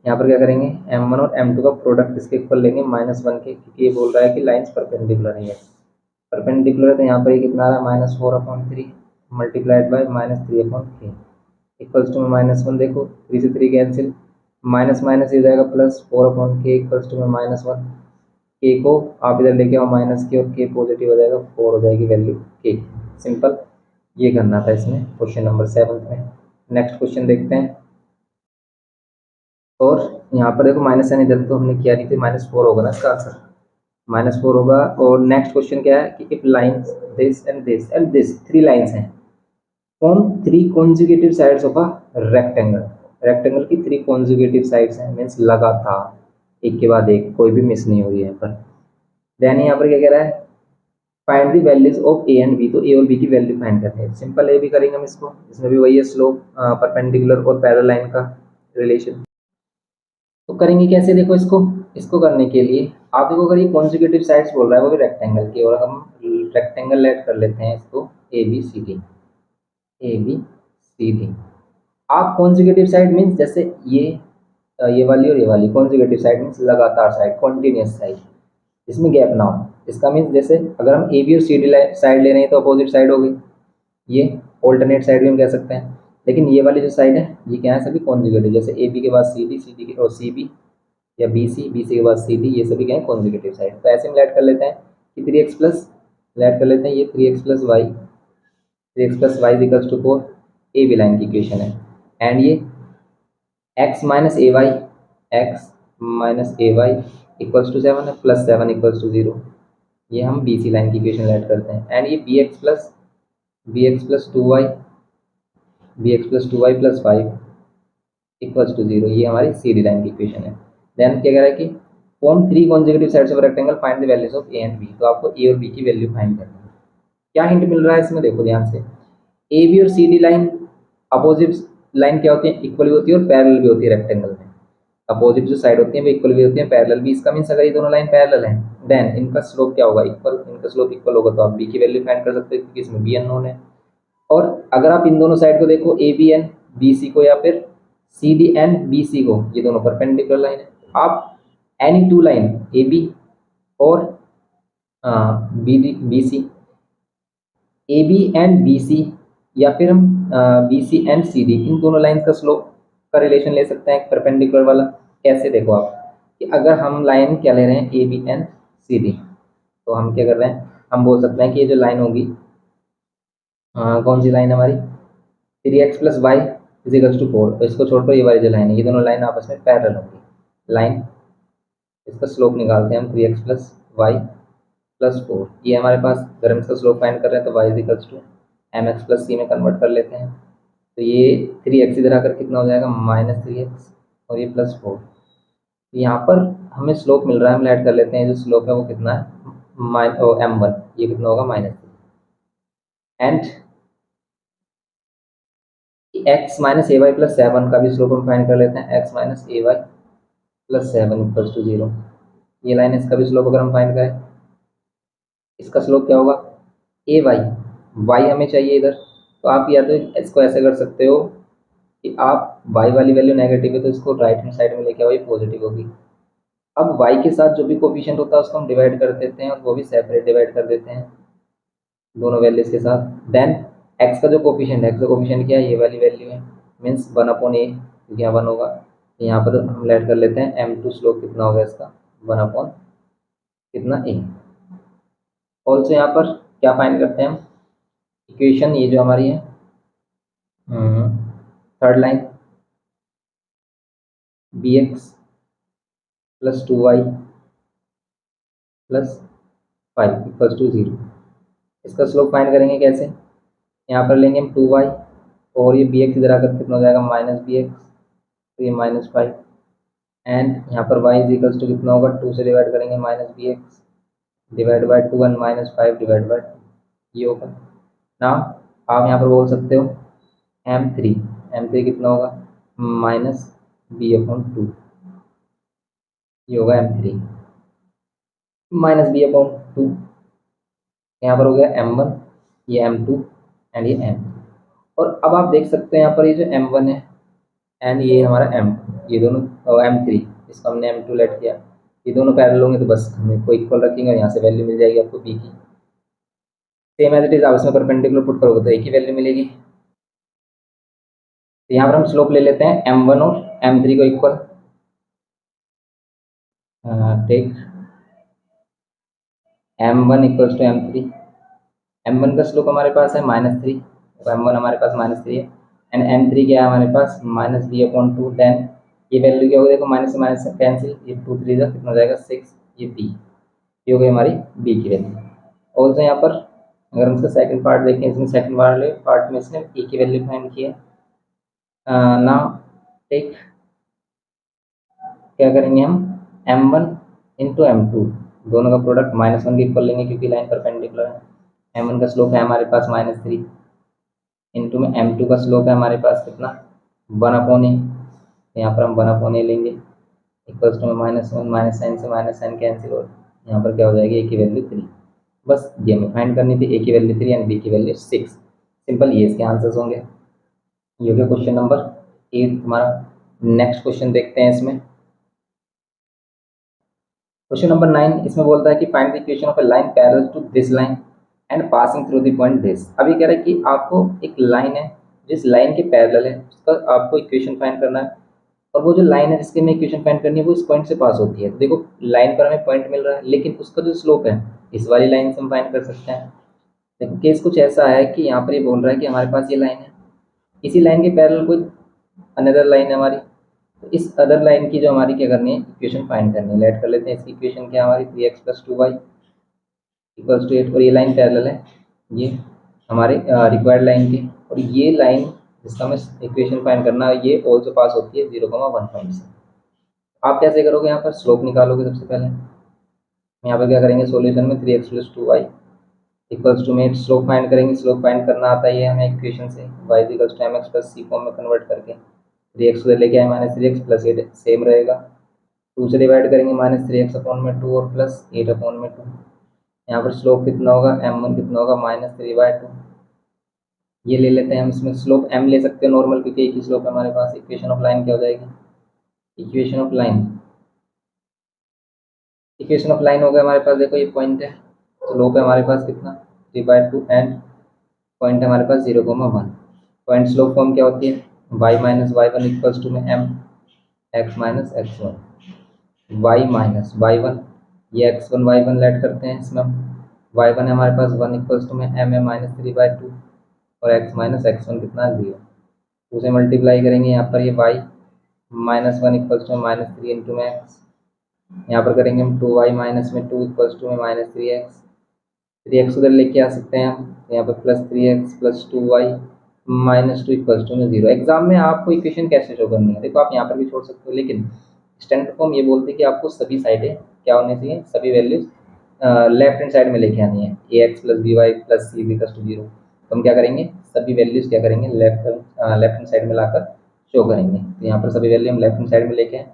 [SPEAKER 1] यहाँ पर क्या करेंगे, m1 और m2 का प्रोडक्ट इसके इक्वल लेंगे -1 के, क्योंकि ये बोल रहा है कि लाइंस परपेंडिकुलर है, परपेंडिकुलर है, तो यहाँ पर ये कितना आ रहा है -4/3 multiplied by -3/k equals to में -1, देखो 3 से 3 कैंसिल, माइनस माइनस ये हो जाएगा प्लस 4/k इक्वल्स टू में -1, के को आप इधर लेके आओ माइनस के, और के पॉजिटिव हो जाएगा, 4 हो जाएगी वैल्यू के, सिंपल। ये करना था इसमें क्वेश्चन नंबर 7 में। नेक्स्ट क्वेश्चन देखते हैं, और यहाँ पर देखो माइनस साइन इधर तो हमने किया नहीं थी, -4 होगा ना इसका आंसर, -4 होगा। और नेक्स्ट क्वेश्चन क्या है कि if lines this and this and this, 3 lines हैं, form 3 conjugative sides of a rectangle, rectangle की 3 कॉन्जुगेटिव साइड्स हैं, मीन्स लगातार एक के बाद एक, कोई भी मिस नहीं हो रही है यहाँ पर। देन यहाँ पर क्या कह रहा है, find the values of A and B, तो ए और बी की वैल्यू फाइंड करनी है, सिंपल ए भी करेंगे हम इसको, इसमें भी वही है स्लोप परपेंडिकुलर और पैरेलल लाइन का रिलेशन। तो करेंगे कैसे, देखो इसको इसको करने के लिए आप देखो, अगर ये कॉन्जुगेटिव साइड्स बोल रहा है वो भी रेक्टेंगल की, और हम रेक्टेंगल लेट कर लेते हैं इसको A B C D, A B C D. आप कॉन्जुगेटिव साइड मीन्स जैसे ये वाली और ये वाली, कॉन्जुगेटिव साइड मीन्स लगातार साइड, कॉन्टिन्यूस साइड, इसमें गैप ना हो। इसका मीन्स जैसे अगर हम ए बी और सी डी साइड ले रहे हैं तो अपोजिट साइड हो गई, ये ऑल्टरनेट साइड भी हम कह सकते हैं, लेकिन ये वाली जो साइड है ये क्या है, सभी कॉन्जुगेटिव, जैसे ए बी के बाद सी डी, सी डी के और सी बी, या BC के बाद CD, ये सभी क्या है कॉन्जिक्यूटिव साइड। तो ऐसे में ऐड कर लेते हैं कि 3x प्लस ऐड कर लेते हैं, ये 3x plus y 4 A B line की इक्वेशन है। एंड ये x minus A Y equals to 7 है, प्लस 7 इक्वल्स टू 0। ये हम BC लाइन की इक्वेशन ऐड करते हैं। एंड ये bx plus 2y plus 5 equals to 0, ये हमारी CD लाइन की इक्वेशन है। देन क्या कह रहा है कि form 3 consecutive sides of rectangle, find the values of A and B। तो आपको A और B की वैल्यू फाइंड करनी है। क्या हिंट मिल रहा है इसमें, देखो ध्यान से। AB और CD लाइन अपोजिट लाइन क्या होती है, इक्वल भी होती है और पैरेलल भी होती है रेक्टेंगल में। अपोजिट जो साइड होती है वो इक्वल भी होती है, पैरेलल भी। इसका मीन्स अगर ये दोनों लाइन पैरेलल हैं, देन इनका स्लोप क्या होगा, इक्वल। इनका स्लोप इक्वल होगा तो आप B की वैल्यू फाइंड कर सकते हो, क्योंकि इसमें B अननोन है। और अगर आप इन दोनों साइड को देखो, AB एंड BC को, या फिर CD एंड BC को, ये दोनों परपेंडिकुलर लाइन है। आप एनी टू लाइन AB और BC, AB एंड BC, या फिर हम BC एंड CD, इन दोनों लाइन का स्लोप का रिलेशन ले सकते हैं परपेंडिकुलर वाला। कैसे, देखो आप कि अगर हम लाइन क्या ले रहे हैं AB एंड CD, तो हम क्या कर रहे हैं, हम बोल सकते हैं कि ये जो लाइन होगी, कौन सी लाइन हमारी 3x plus Y equals to 4। इसको छोड़कर ये वाली जो लाइन है, ये दोनों लाइन आपस में पैरेलल होगी। लाइन, इसका स्लोप निकालते हैं हम 3x प्लस वाई प्लस 4। ये हमारे पास, अगर हम इसका स्लोप फाइंड कर रहे हैं तो y equals to mx plus c में कन्वर्ट कर लेते हैं। तो ये 3x इधर आकर कितना हो जाएगा, -3x, और ये प्लस 4। यहाँ पर हमें स्लोप मिल रहा है, हम ऐड कर लेते हैं। जो स्लोप है वो कितना है, m1, ये कितना होगा -3। And x minus A Y plus 7 का भी स्लोप हम फाइंड कर लेते हैं, x minus A Y plus 7 equals to 0। ये लाइन, इसका भी स्लोप अगर हम फाइंड करें, इसका स्लोप क्या होगा, ए वाई, वाई हमें चाहिए इधर। तो आप या तो इसको ऐसे कर सकते हो कि आप y वाली वैल्यू नेगेटिव है तो इसको राइट हैंड साइड में लेके आओ, ये पॉजिटिव होगी। अब y के साथ जो भी कोफिशिएंट होता है उसको हम डिवाइड कर देते हैं, और वो भी सेपरेट डिवाइड कर देते हैं दोनों वैल्यूज के साथ। देन x का जो कोफिशिएंट है, x का कोफिशिएंट क्या है, ये वाली वैल्यू है, मीन्स 1/a, क्योंकि यहाँ 1 होगा। यहाँ पर हम ऐड कर लेते हैं m2, स्लोप कितना होगा इसका, 1 कितना a। ऑल्सो यहाँ पर क्या फाइंड करते हैं हम, इक्वेशन ये जो हमारी है, third line bx plus 2y plus 5 equals to 0। इसका स्लोप फाइंड करेंगे कैसे, यहाँ पर लेंगे हम 2y, और ये bx इधर आकर कितना हो जाएगा, -bx, तो ये -5। एंड यहाँ पर y इज इक्वल्स टू कितना होगा, 2 से डिवाइड करेंगे, -bx divide by 2 and -5 divide by 2, ये होगा ना। आप यहाँ पर बोल सकते हो m3 कितना होगा, -b/2, ये होगा m3 -b/2। यहाँ पर हो गया m1, ये m2 एंड ये m3। और अब आप देख सकते हैं यहाँ पर ये जो m1 है एंड ये हमारा m2, ये दोनों m3, इसको हमने m2 लेट किया, ये दोनों पैरेलल होंगे तो बस हम इसको इक्वल रखेंगे और यहाँ से वैल्यू मिल जाएगी आपको b की। सेम एज इट इज आप इसमें परपेंडिकुलर पुट करोगे तो एक ही वैल्यू मिलेगी। तो यहाँ पर हम स्लोप ले लेते हैं m1 और m3 को equal, take m1 equals to m3। m1 का स्लोप हमारे पास है -3, तो m1 हमारे पास -3 है, एंड m3 क्या है हमारे पास, -b/2। देन ये वैल्यू क्या होगी, देखो माइनस से माइनस कैंसिल, ये 2 3 कितना हो जाएगा 6, ये b, ये हो गई हमारी b की वैल्यू। ऑल्सो यहाँ पर अगर हम इसका सेकंड पार्ट देखें, इसमें सेकंड वाले पार्ट में इसने a की वैल्यू फाइंड की है। नाउ टेक, क्या करेंगे हम, m1 इंटू m2, दोनों का प्रोडक्ट -1 के इक्वल लेंगे क्योंकि लाइन परपेंडिकुलर है। m1 का स्लोप है हमारे पास -3, इंटू में m2 का स्लोप है हमारे पास कितना, 1/a। यहाँ पर हम 1/a लेंगे, इक्वल्स टू में -1, माइनस साइन से माइनस साइन कैंसिल, और यहाँ पर क्या हो जाएगी, a की वैल्यू 3। बस ये हमें फाइंड करनी थी, a की वैल्यू 3 एंड b की वैल्यू 6। सिंपल, ये इसके आंसर्स होंगे। ये हो गया क्वेश्चन नंबर 8 हमारा। नेक्स्ट क्वेश्चन देखते हैं इसमें, क्वेश्चन नंबर 9। इसमें बोलता है कि find the equation of a line parallel to this line and passing through the point this. अभी कह रहा है कि आपको एक लाइन है जिस लाइन के पैरेलल है, उसका आपको इक्वेशन फाइंड करना है, और वो जो लाइन है जिसके हमें इक्वेशन फाइंड करनी है वो इस पॉइंट से पास होती है। तो देखो लाइन पर हमें पॉइंट मिल रहा है, लेकिन उसका जो स्लोप है इस वाली लाइन से हम फाइंड कर सकते हैं। देखो केस कुछ ऐसा है कि यहाँ पर ये बोल रहा है कि हमारे पास ये लाइन है, इसी लाइन के पैरेलल कोई अनदर लाइन है हमारी। तो इस अदर लाइन की जो हमारी क्या करनी है, इक्वेशन फाइंड करनी है। लेट कर लेते हैं इसकी इक्वेशन क्या है हमारी, 3x + 2y इक्वल्स टू 8। और ये लाइन पैरेलल है ये हमारे रिक्वायर्ड लाइन की, और ये लाइन जिसका हमें इक्वेशन फाइंड करना है ये ऑल्सो पास होती है 0,1 पॉइंट से। आप कैसे करोगे, यहाँ पर स्लोप निकालोगे सबसे पहले। यहाँ पर क्या करेंगे, सॉल्यूशन में 3x + 2y इक्वल्स टू में स्लोप फाइंड करेंगे। स्लोप फाइंड करना आता है ये हमें इक्वेशन से, y = mx + c फॉर्म में कन्वर्ट करके 3x उधर लेके आए -3x + 8 सेम रहेगा। 2 से डिवाइड करेंगे -3x/2 और +8/2। यहाँ पर स्लोप कितना होगा, m1 कितना होगा -3/2। ये ले लेते हैं हम, इसमें स्लोप m ले सकते हैं नॉर्मल, क्योंकि एक ही स्लोप है हमारे पास। इक्वेशन ऑफ लाइन क्या हो जाएगी, इक्वेशन ऑफ लाइन हो गया हमारे पास। देखो ये पॉइंट है, स्लोप है हमारे पास कितना 3/2 एंड पॉइंट है हमारे पास 0,1। पॉइंट स्लोप फॉर्म क्या होती है, y - y1 इक्वल्स टू में m x - x1 y - y1, ये x1 y1 लेट करते हैं इसमें। y1 है हमारे पास 1 इक्वल्स टू में m है -3/2 और x - x1 कितना है 0। उसे मल्टीप्लाई करेंगे यहाँ पर, ये y -1 इक्वल्स टू -3 इंटू में x। यहाँ पर करेंगे हम 2y - 2 इक्वल्स टू में -3x। 3x उधर लेके आ सकते हैं हम, यहाँ पर +3x + 2y -2 इक्वल्स टू में 0। एग्जाम में आपको इक्वेशन कैसे शो करनी है, देखो आप यहाँ पर भी छोड़ सकते हो, लेकिन स्टैंडर्ड फॉर्म ये बोलती है कि आपको सभी साइडें क्या होनी चाहिए, सभी वैल्यूज लेफ्ट हैंड साइड में लेके आनी है। ax + by + c = 0। तो हम क्या करेंगे, सभी वैल्यूज क्या करेंगे लेफ्ट हैंड साइड में लाकर शो करेंगे। तो यहाँ पर सभी वैल्यू हम लेफ्ट हैंड साइड में लेके आए,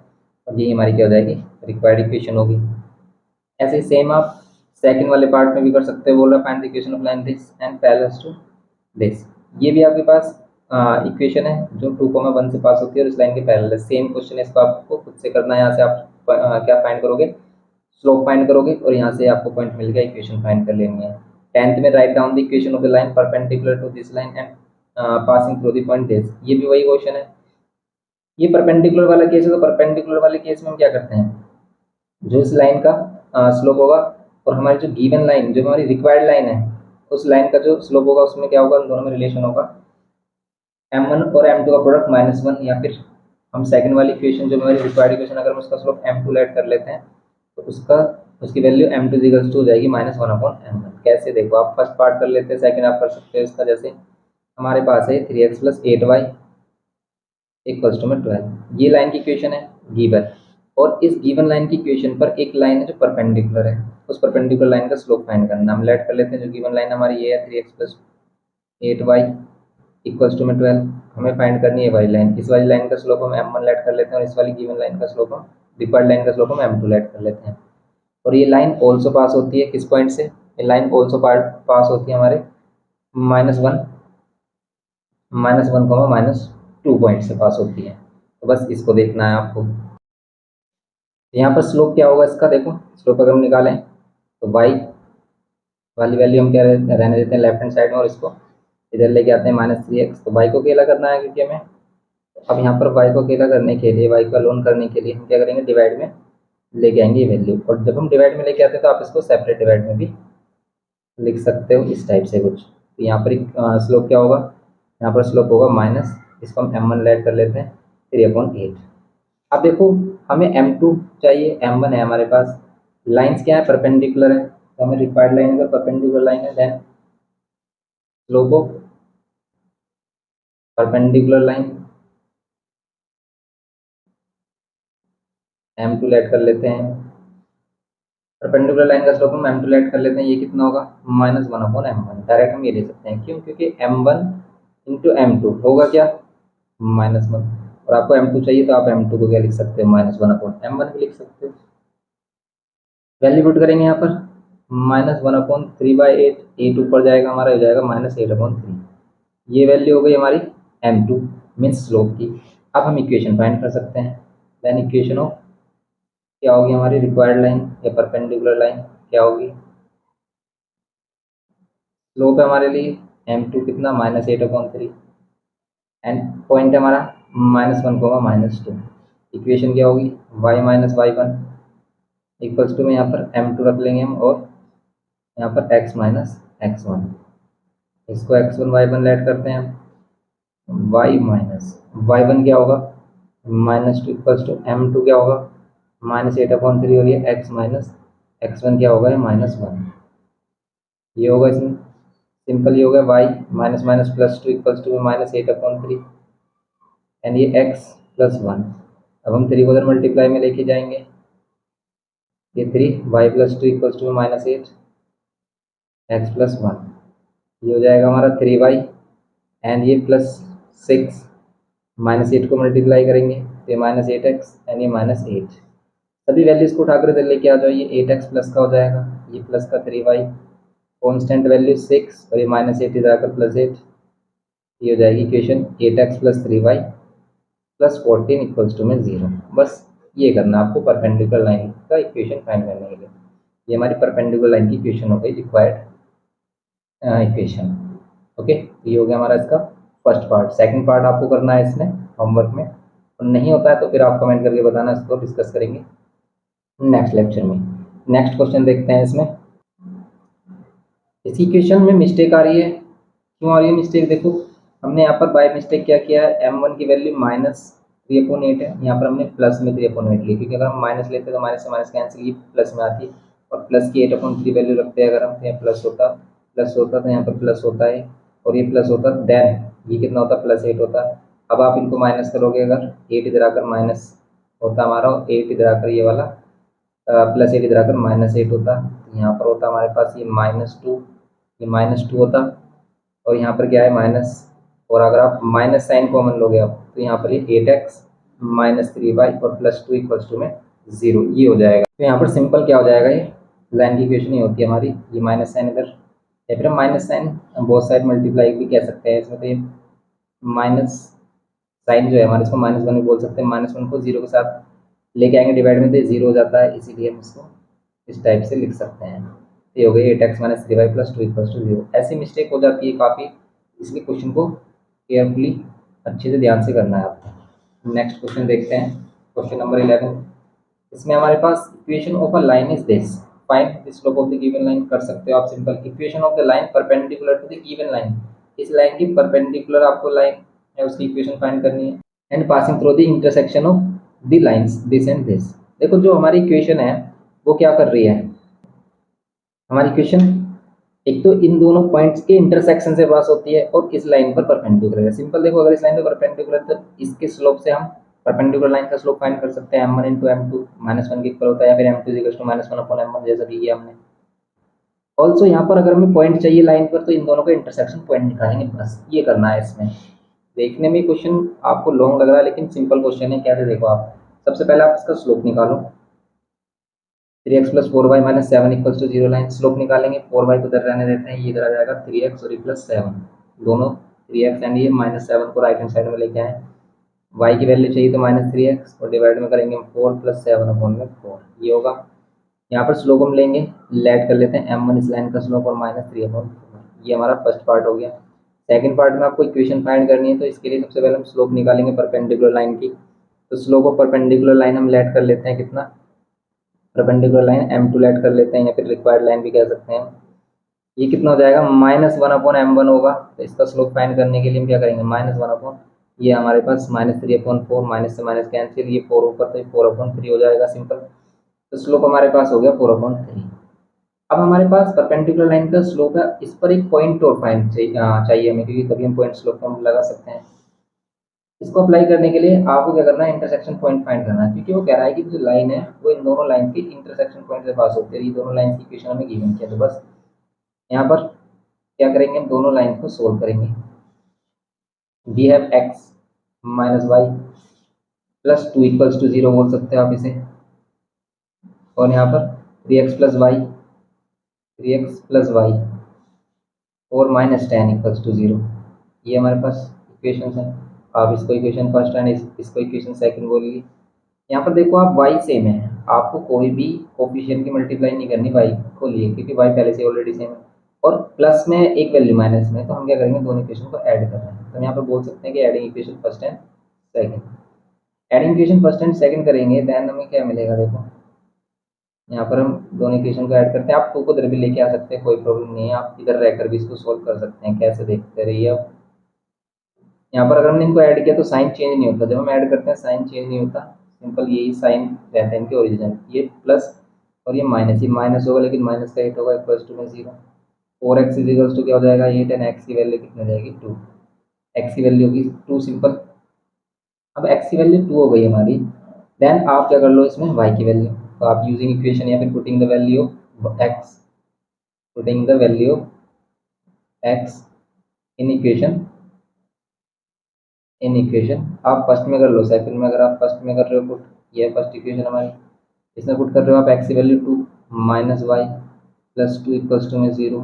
[SPEAKER 1] और यही हमारी क्या हो जाएगी, रिक्वायर्ड इक्वेशन होगी। ऐसे ही सेम आप सेकंड वाले पार्ट में भी कर सकते हो। बोल रहा है find the equation of line this and parallel to this. ये भी आपके पास इक्वेशन है जो 2,1 से पास होती है और इस लाइन के पैरेलल है। सेम क्वेश्चन है, इसको आपको खुद से करना है। यहाँ से आप क्या फाइंड करोगे, स्लोप फाइंड करोगे, और यहाँ से आपको पॉइंट मिल गया, इक्वेशन फाइंड कर लेनी है। 10th में write down the equation of the line perpendicular to this line and passing through the point this. ये भी वही क्वेश्चन है। ये परपेंडिकुलर वाला केस है, तो परपेंडिकुलर वाले केस में हम क्या करते हैं, जो इस लाइन का स्लोप होगा और हमारी जो गिवन लाइन, जो हमारी रिक्वायर्ड लाइन है, उस लाइन का जो स्लोप होगा उसमें क्या होगा, उन दोनों में रिलेशन होगा m1 और m2 का प्रोडक्ट -1। या फिर हम सेकंड वाली इक्वेशन जो हमारी रिक्वायर्ड इक्वेशन, अगर हम उसका स्लोप m2 लेट कर लेते हैं तो उसकी वैल्यू m2 = हो जाएगी -1/m1। कैसे, देखो आप फर्स्ट पार्ट कर लेते हैं, सेकंड आप कर सकते हैं इसका। जैसे हमारे पास है 3x + 8y इक्वल्स टू में 12, ये लाइन की इक्वेशन है गिवन, और इस गिवन लाइन की इक्वेशन पर एक लाइन है जो परपेंडिकुलर है, उस परपेंडिकुलर लाइन का स्लोप फाइंड करना। हम लेट कर लेते हैं, जो गिवन लाइन हमारी ये है 3x + 8y इक्वल्स टू में 12। हमें फाइंड करनी है वाली लाइन, इस वाली लाइन का स्लोप हम m1 लेट कर लेते हैं, और इस वाली गिवन लाइन का स्लोप हम रिक्वायर्ड लाइन का स्लोप हम m2 लेट कर लेते हैं। और ये लाइन ऑल्सो पास होती है किस पॉइंट से, ये लाइन ऑल्सो पास होती है हमारे -1 -2 पॉइंट से पास होती है। तो बस इसको देखना है आपको। यहाँ पर स्लोप क्या होगा इसका, देखो स्लोप अगर हम निकालें तो y वाली वैल्यू हम क्या रहने देते हैं लेफ्ट हैंड साइड में, और इसको इधर लेके आते हैं -3x। तो y को अकेला करना है क्योंकि हमें, अब यहाँ पर y को अकेला करने के लिए, y को अलोन करने के लिए हम क्या करेंगे, डिवाइड में लेके आएंगे ये वैल्यू। और जब हम डिवाइड में लेके आते हैं तो आप इसको सेपरेट डिवाइड में भी लिख सकते हो, इस टाइप से कुछ। तो यहाँ पर स्लोप क्या होगा, यहाँ पर स्लोप होगा माइनस, इसको हम m1 लेट कर लेते हैं 3/8। अब देखो हमें m2 चाहिए, m1 है हमारे पास, लाइंस क्या है, परपेंडिकुलर है, तो हमें रिक्वायर्ड लाइन अगर परपेंडिकुलर लाइन है then slope of perpendicular line m2 let कर लेते हैं। परपेंडिकुलर लाइन का स्लोप हम m2 लेट कर लेते हैं, ये कितना होगा -1/m1। डायरेक्ट हम ये ले सकते हैं, क्यों, क्योंकि m1 × m2 होगा क्या, -1। और आपको m2 चाहिए तो आप m2 को क्या लिख सकते हो, -1/m1 भी लिख सकते हो। वैल्यू पुट करेंगे यहाँ पर -1/3/8, 8 ऊपर जाएगा हमारा, हो जाएगा -8/3। ये वैल्यू हो गई हमारी m2 मीन्स स्लोप की। अब हम इक्वेशन फाइंड कर सकते हैं। देन इक्वेशन ऑफ क्या होगी हमारी, रिक्वायर्ड लाइन या परपेंडिकुलर लाइन क्या होगी, स्लोप है हमारे लिए m2 कितना -8/3 एंड पॉइंट है हमारा -1, -2। इक्वेशन क्या होगी, y minus Y one equals to में यहाँ पर m2 रख लेंगे हम, और यहाँ पर x माइनस एक्स वन, इसको x1 y1 ऐड करते हैं हम, y माइनस वाई वन क्या होगा, -2 इक्वल्स टू m2 क्या होगा, -8/3, और ये x माइनस एक्स वन क्या होगा, ये -1, ये होगा इसमें सिंपल, ये हो गया y minus minus +2 equals to -8/3, and ये x प्लस वन। अब हम 3 को उधर मल्टीप्लाई में लेके जाएंगे, ये 3 y plus two equals to -8 x plus one, ये हो जाएगा हमारा 3y, एंड ये +6 -8 को मल्टीप्लाई करेंगे तो ये -8x, एंड ये -8, सभी वैल्यूज को उठाकर इधर लेके आ जाओ, ये 8x प्लस का हो जाएगा, ये प्लस का 3y, कॉन्स्टेंट वैल्यू 6, और ये -8 इधर आकर +8, ये हो जाएगी equation 8x plus 3y plus 14 equals to में 0। बस ये करना आपको परपेंडिकुलर लाइन का इक्वेशन फाइंड करने के लिए। ये हमारी परपेंडिकुलर लाइन की इक्वेशन हो गई, रिक्वायर्ड इक्वेशन। ओके, ये हो गया हमारा इसका फर्स्ट पार्ट। सेकंड पार्ट आपको करना है इसमें होमवर्क में, और नहीं होता है तो फिर आप कमेंट करके बताना, इसको डिस्कस करेंगे नेक्स्ट लेक्चर में। नेक्स्ट क्वेश्चन देखते हैं इसमें। इस इक्वेशन में मिस्टेक आ रही है, क्यों आ रही है मिस्टेक, देखो हमने यहाँ पर बाय मिस्टेक क्या किया है, m1 की वैल्यू -3/8 है, यहाँ पर हमने प्लस में 3/8 ली, क्योंकि अगर हम माइनस लेते तो माइनस से माइनस कैंसिल, ये प्लस में आती, और प्लस की 8/3 वैल्यू रखते हैं अगर हम, तो यहाँ प्लस होता तो यहाँ पर प्लस होता है, और ये प्लस होता देन ये कितना होता, +8 होता। अब आप इनको माइनस करोगे, अगर 8 इधर आकर माइनस होता हमारा, और 8 इधर आकर ये वाला +8 इधर आकर -8 होता, यहाँ पर होता हमारे पास ये -2, ये -2 होता, और यहाँ पर क्या है माइनस, और अगर आप माइनस साइन कॉमन लोगे आप, तो यहाँ पर ये 8x -3y और +2 इक्वल्स टू में 0, ये हो जाएगा। तो यहाँ पर सिंपल क्या हो जाएगा, ये लाइन की इक्वेशन ही होती है हमारी, ये माइनस साइन इधर, या फिर हम minus sign both side multiply भी कह सकते हैं इसमें, तो ये माइनस साइन जो है हमारे, इसको -1 भी बोल सकते हैं, -1 को 0 के साथ लेके आएंगे डिवाइड में, तो ये 0 हो जाता है, इसीलिए हम इसको इस टाइप से लिख सकते हैं। ये हो गई 8x -3y +2 इक्वल्स टू 0। ऐसी मिस्टेक हो जाती है काफ़ी, इसलिए क्वेश्चन को केयरफुली अच्छे से ध्यान से करना है आपको। नेक्स्ट क्वेश्चन देखते हैं, क्वेश्चन नंबर 11। इसमें हमारे पास equation of a line is this, find the slope of the given line. कर सकते हो आप simple, equation of the line perpendicular to the given line, इस लाइन की परपेंडिकुलर आपको लाइन है उसकी इक्वेशन फाइंड करनी है, and passing through the intersection of the lines this and this. देखो जो हमारी इक्वेशन है वो क्या कर रही है, हमारी इक्वेशन एक तो इन दोनों पॉइंट्स के इंटरसेक्शन से पास होती है, और इस लाइन पर परपेंडिकुलर है। सिंपल देखो, अगर इस लाइन पर परपेंडिकुलर है तो इसके स्लोप से हम परपेंडिकुलर लाइन का स्लोप फाइंड कर सकते हैं, m1 × m2 -1 के इक्वल होता है, या फिर m2 -1/m1, जैसा कि किया हमने। ऑल्सो यहाँ पर अगर हमें पॉइंट चाहिए लाइन पर, तो इन दोनों का इंटरसेक्शन पॉइंट निकालेंगे, बस ये करना है इसमें। देखने में क्वेश्चन आपको लॉन्ग लग रहा है, लेकिन सिंपल क्वेश्चन है। कैसे, देखो आप सबसे पहले आप इसका स्लोप निकालो, 3x + 4y - 7 equals to 0 line, slope निकालेंगे, 4y को इधर रहने देते हैं, ये इधर आ जाएगा 3x और ये +7, दोनों 3x एंड ये -7 को राइट हैंड साइड में लेके आए, y की वैल्यू चाहिए तो -3x, और डिवाइड में करेंगे हम 4 + 7/4, ये होगा। यहाँ पर स्लोप हम लेंगे, लेट कर लेते हैं m1 इस लाइन का स्लोप और -3/4, ये हमारा फर्स्ट पार्ट हो गया। सेकंड पार्ट में आपको इक्वेशन फाइंड करनी है, तो इसके लिए सबसे पहले हम स्लोप निकालेंगे परपेंडिकुलर लाइन की, तो स्लोप ऑफ परपेंडिकुलर लाइन हम लेट कर लेते हैं, कितना, परपेंडिकुलर लाइन m2 लेट कर लेते हैं, या फिर रिक्वायर्ड लाइन भी कह सकते हैं। ये कितना हो जाएगा, -1/m1 होगा, तो इसका स्लोप फाइंड करने के लिए हम क्या करेंगे, -1/, ये हमारे पास -3/4, माइनस से माइनस कैंसिल, ये 4 ऊपर तो 4/3 हो जाएगा सिंपल, तो स्लोप हमारे पास हो गया 4/3। अब हमारे पास परपेंडिकुलर लाइन का स्लोप है, इस पर एक पॉइंट और फाइंड चाहिए हमें, क्योंकि तभी हम पॉइंट स्लोप हम लगा सकते हैं। इसको अप्लाई करने के लिए आपको क्या करना है, इंटरसेक्शन पॉइंट फाइंड करना है, क्योंकि वो कह रहा है कि जो लाइन है वो इन दोनों लाइन के इंटरसेक्शन पॉइंट से पास होती है। ये दोनों लाइन की इक्वेशन हमें गिवन किया, तो बस यहाँ पर क्या करेंगे, हम दोनों लाइन को सोल्व करेंगे। We have x - y + 2 equals to 0 बोल सकते हो आप इसे, और यहाँ पर 3x + y और -10 इक्वल्स टू 0, ये हमारे पास इक्वेशन है। आप इसको इक्वेशन फर्स्ट एंड इसको इक्वेशन सेकंड बोलिए। यहाँ पर देखो आप y सेम है, आपको कोई भी कोफिशिएंट की मल्टीप्लाई नहीं करनी y को लिए, क्योंकि y पहले से ऑलरेडी सेम है, और प्लस में एक वैल्यू माइनस में, तो हम क्या करेंगे, दोनों इक्वेशन को ऐड कर रहे हैं, तो हम यहाँ पर बोल सकते हैं कि adding equation first and second. Adding equation first and second करेंगे देन हमें क्या मिलेगा, देखो यहाँ पर हम दोनों इक्वेशन को ऐड करते हैं। आप टू को इधर भी लेके आ सकते हैं, कोई प्रॉब्लम नहीं है, आप इधर रहकर भी इसको सोल्व कर सकते हैं। कैसे देखते रहिए अब। यहाँ पर अगर हमने इनको ऐड किया तो साइन चेंज नहीं होता, जब हम ऐड करते हैं साइन चेंज नहीं होता, सिंपल यही साइन रहते हैं इनके ओरिजिनल। ये प्लस और ये माइनस, ये माइनस होगा लेकिन माइनस का 8 होगा, इक्वल्स टू में 0। 4x इजिकल्स टू क्या हो जाएगा 8 एंड x की वैल्यू कितनी हो जाएगी 2। x की वैल्यू होगी 2 सिंपल। अब x की वैल्यू 2 हो गई हमारी, देन आप क्या कर लो इसमें y की वैल्यू, तो आप यूजिंग इक्वेशन या फिर putting the value of x, putting the value x in equation आप फर्स्ट में कर लो, सेकंड में अगर आप फर्स्ट में कर रहे हो पुट, ये फर्स्ट इक्वेशन हमारी, इसमें पुट कर रहे हो आप x की value 2 minus Y plus 2 equals to में 0।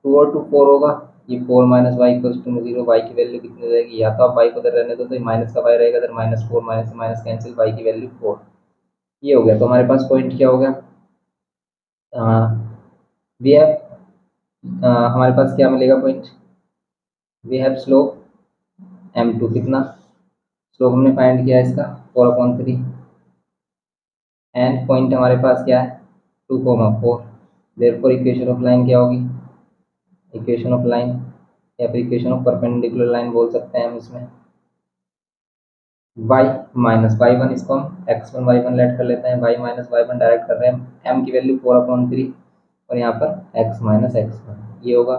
[SPEAKER 1] 2 और 2 4 होगा, ये 4 माइनस वाई इक्वल्स टू में 0। वाई की वैल्यू कितनी हो जाएगी, या तो आप वाई को इधर रहने दो तो ये माइनस का वाई रहेगा, इधर माइनस 4 माइनस से माइनस कैंसिल, वाई की वैल्यू 4। ये हो गया, तो हमारे पास पॉइंट क्या हो गया, वी हैव, हमारे पास क्या मिलेगा point, we have slope m2 कितना, स्लोप हमने फाइंड किया है इसका 4/3, एंड पॉइंट हमारे पास क्या है 2,4। देयरफॉर इक्वेशन ऑफ लाइन क्या होगी, इक्वेशन ऑफ लाइन या फिर इक्वेशन ऑफ परपेंडिकुलर लाइन बोल सकते हैं हम इसमें, y माइनस वाई वन, इसको हम x1 y1 लेट कर लेते हैं, y minus Y one direct कर रहे हैं, m की वैल्यू 4/3 और यहाँ पर x माइनस x1 ये होगा।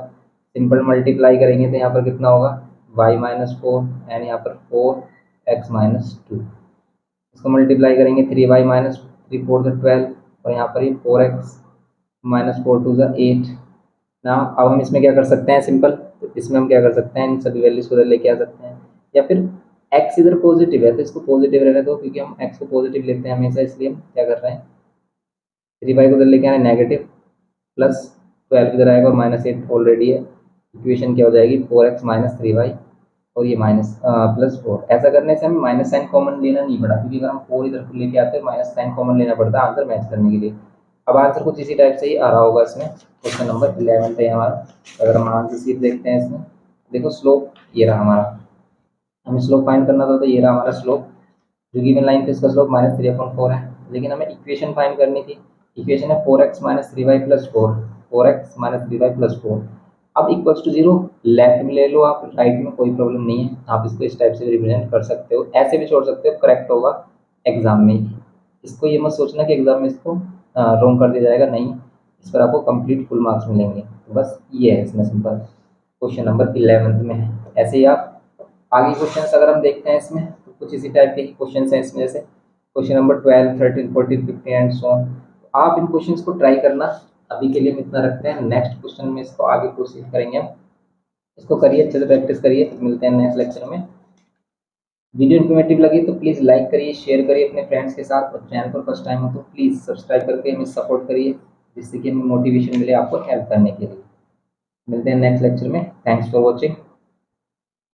[SPEAKER 1] सिंपल मल्टीप्लाई करेंगे तो यहाँ पर कितना होगा y माइनस 4 एंड यहाँ पर 4x माइनस 2, इसको मल्टीप्लाई करेंगे 3y माइनस 3 4 12 और यहाँ पर ये 4x माइनस 4 2 8 ना। अब हम इसमें क्या कर सकते हैं सिंपल, तो इसमें हम क्या कर सकते हैं इन सभी वैल्यूज को इधर लेके आ सकते हैं, या फिर x इधर पॉजिटिव है तो इसको पॉजिटिव रहने दो, क्योंकि हम x को पॉजिटिव लेते हैं हमेशा, इसलिए हम क्या कर रहे हैं 3y को इधर लेके आए नेगेटिव, प्लस 12 इधर आएगा और माइनस 8 ऑलरेडी है। इक्वेशन क्या हो जाएगी 4x माइनस 3y और ये माइनस प्लस 4। ऐसा करने से हमें माइनस साइन कॉमन लेना नहीं पड़ा, क्योंकि अगर हम 4 इधर लेके आते हैं माइनस साइन कॉमन लेना पड़ता है आंसर मैच करने के लिए। अब आंसर कुछ इसी टाइप से ही आ रहा होगा इसमें, क्वेश्चन नंबर 11 है हमारा। अगर हम आंसर सीट देखते हैं इसमें, देखो स्लोप ये रहा हमारा, हमें स्लोप फाइंड करना था तो ये रहा हमारा स्लोप, जो गिवन लाइन पे इसका स्लोप -3/4 है, लेकिन हमें इक्वेशन फाइंड करनी थी। इक्वेशन है 4x minus 3y plus 4, 4x minus 3y plus 4। अब इक्वल्स टू 0 लेफ्ट में ले लो आप, राइट में कोई प्रॉब्लम नहीं है, आप इसको इस टाइप से रिप्रेजेंट कर सकते हो, ऐसे भी छोड़ सकते हो, करेक्ट होगा एग्जाम में। इसको ये मत सोचना कि एग्जाम में इसको रॉन्ग कर दिया जाएगा, नहीं, इस पर आपको कंप्लीट फुल मार्क्स मिलेंगे। बस ये है इसमें सिंपल, क्वेश्चन नंबर 11 में है। ऐसे ही आप आगे क्वेश्चंस अगर हम देखते हैं इसमें तो कुछ इसी टाइप के क्वेश्चंस हैं इसमें, जैसे question number 12 13 14 15 and so on. आप इन क्वेश्चंस को ट्राई करना। अभी के लिए हम इतना रखते हैं, नेक्स्ट क्वेश्चन में इसको आगे प्रोसीड करेंगे हम। इसको करिए, अच्छे से प्रैक्टिस करिए, फिर मिलते हैं नेक्स्ट लेक्चर में। वीडियो इन्फॉर्मेटिव लगी तो प्लीज़ लाइक करिए, शेयर करिए अपने फ्रेंड्स के साथ, और चैनल पर फर्स्ट टाइम हो तो प्लीज़ सब्सक्राइब करके हमें सपोर्ट करिए, जिससे कि हमें मोटिवेशन मिले आपको हेल्प करने के लिए। मिलते हैं नेक्स्ट लेक्चर में। Thanks for watching.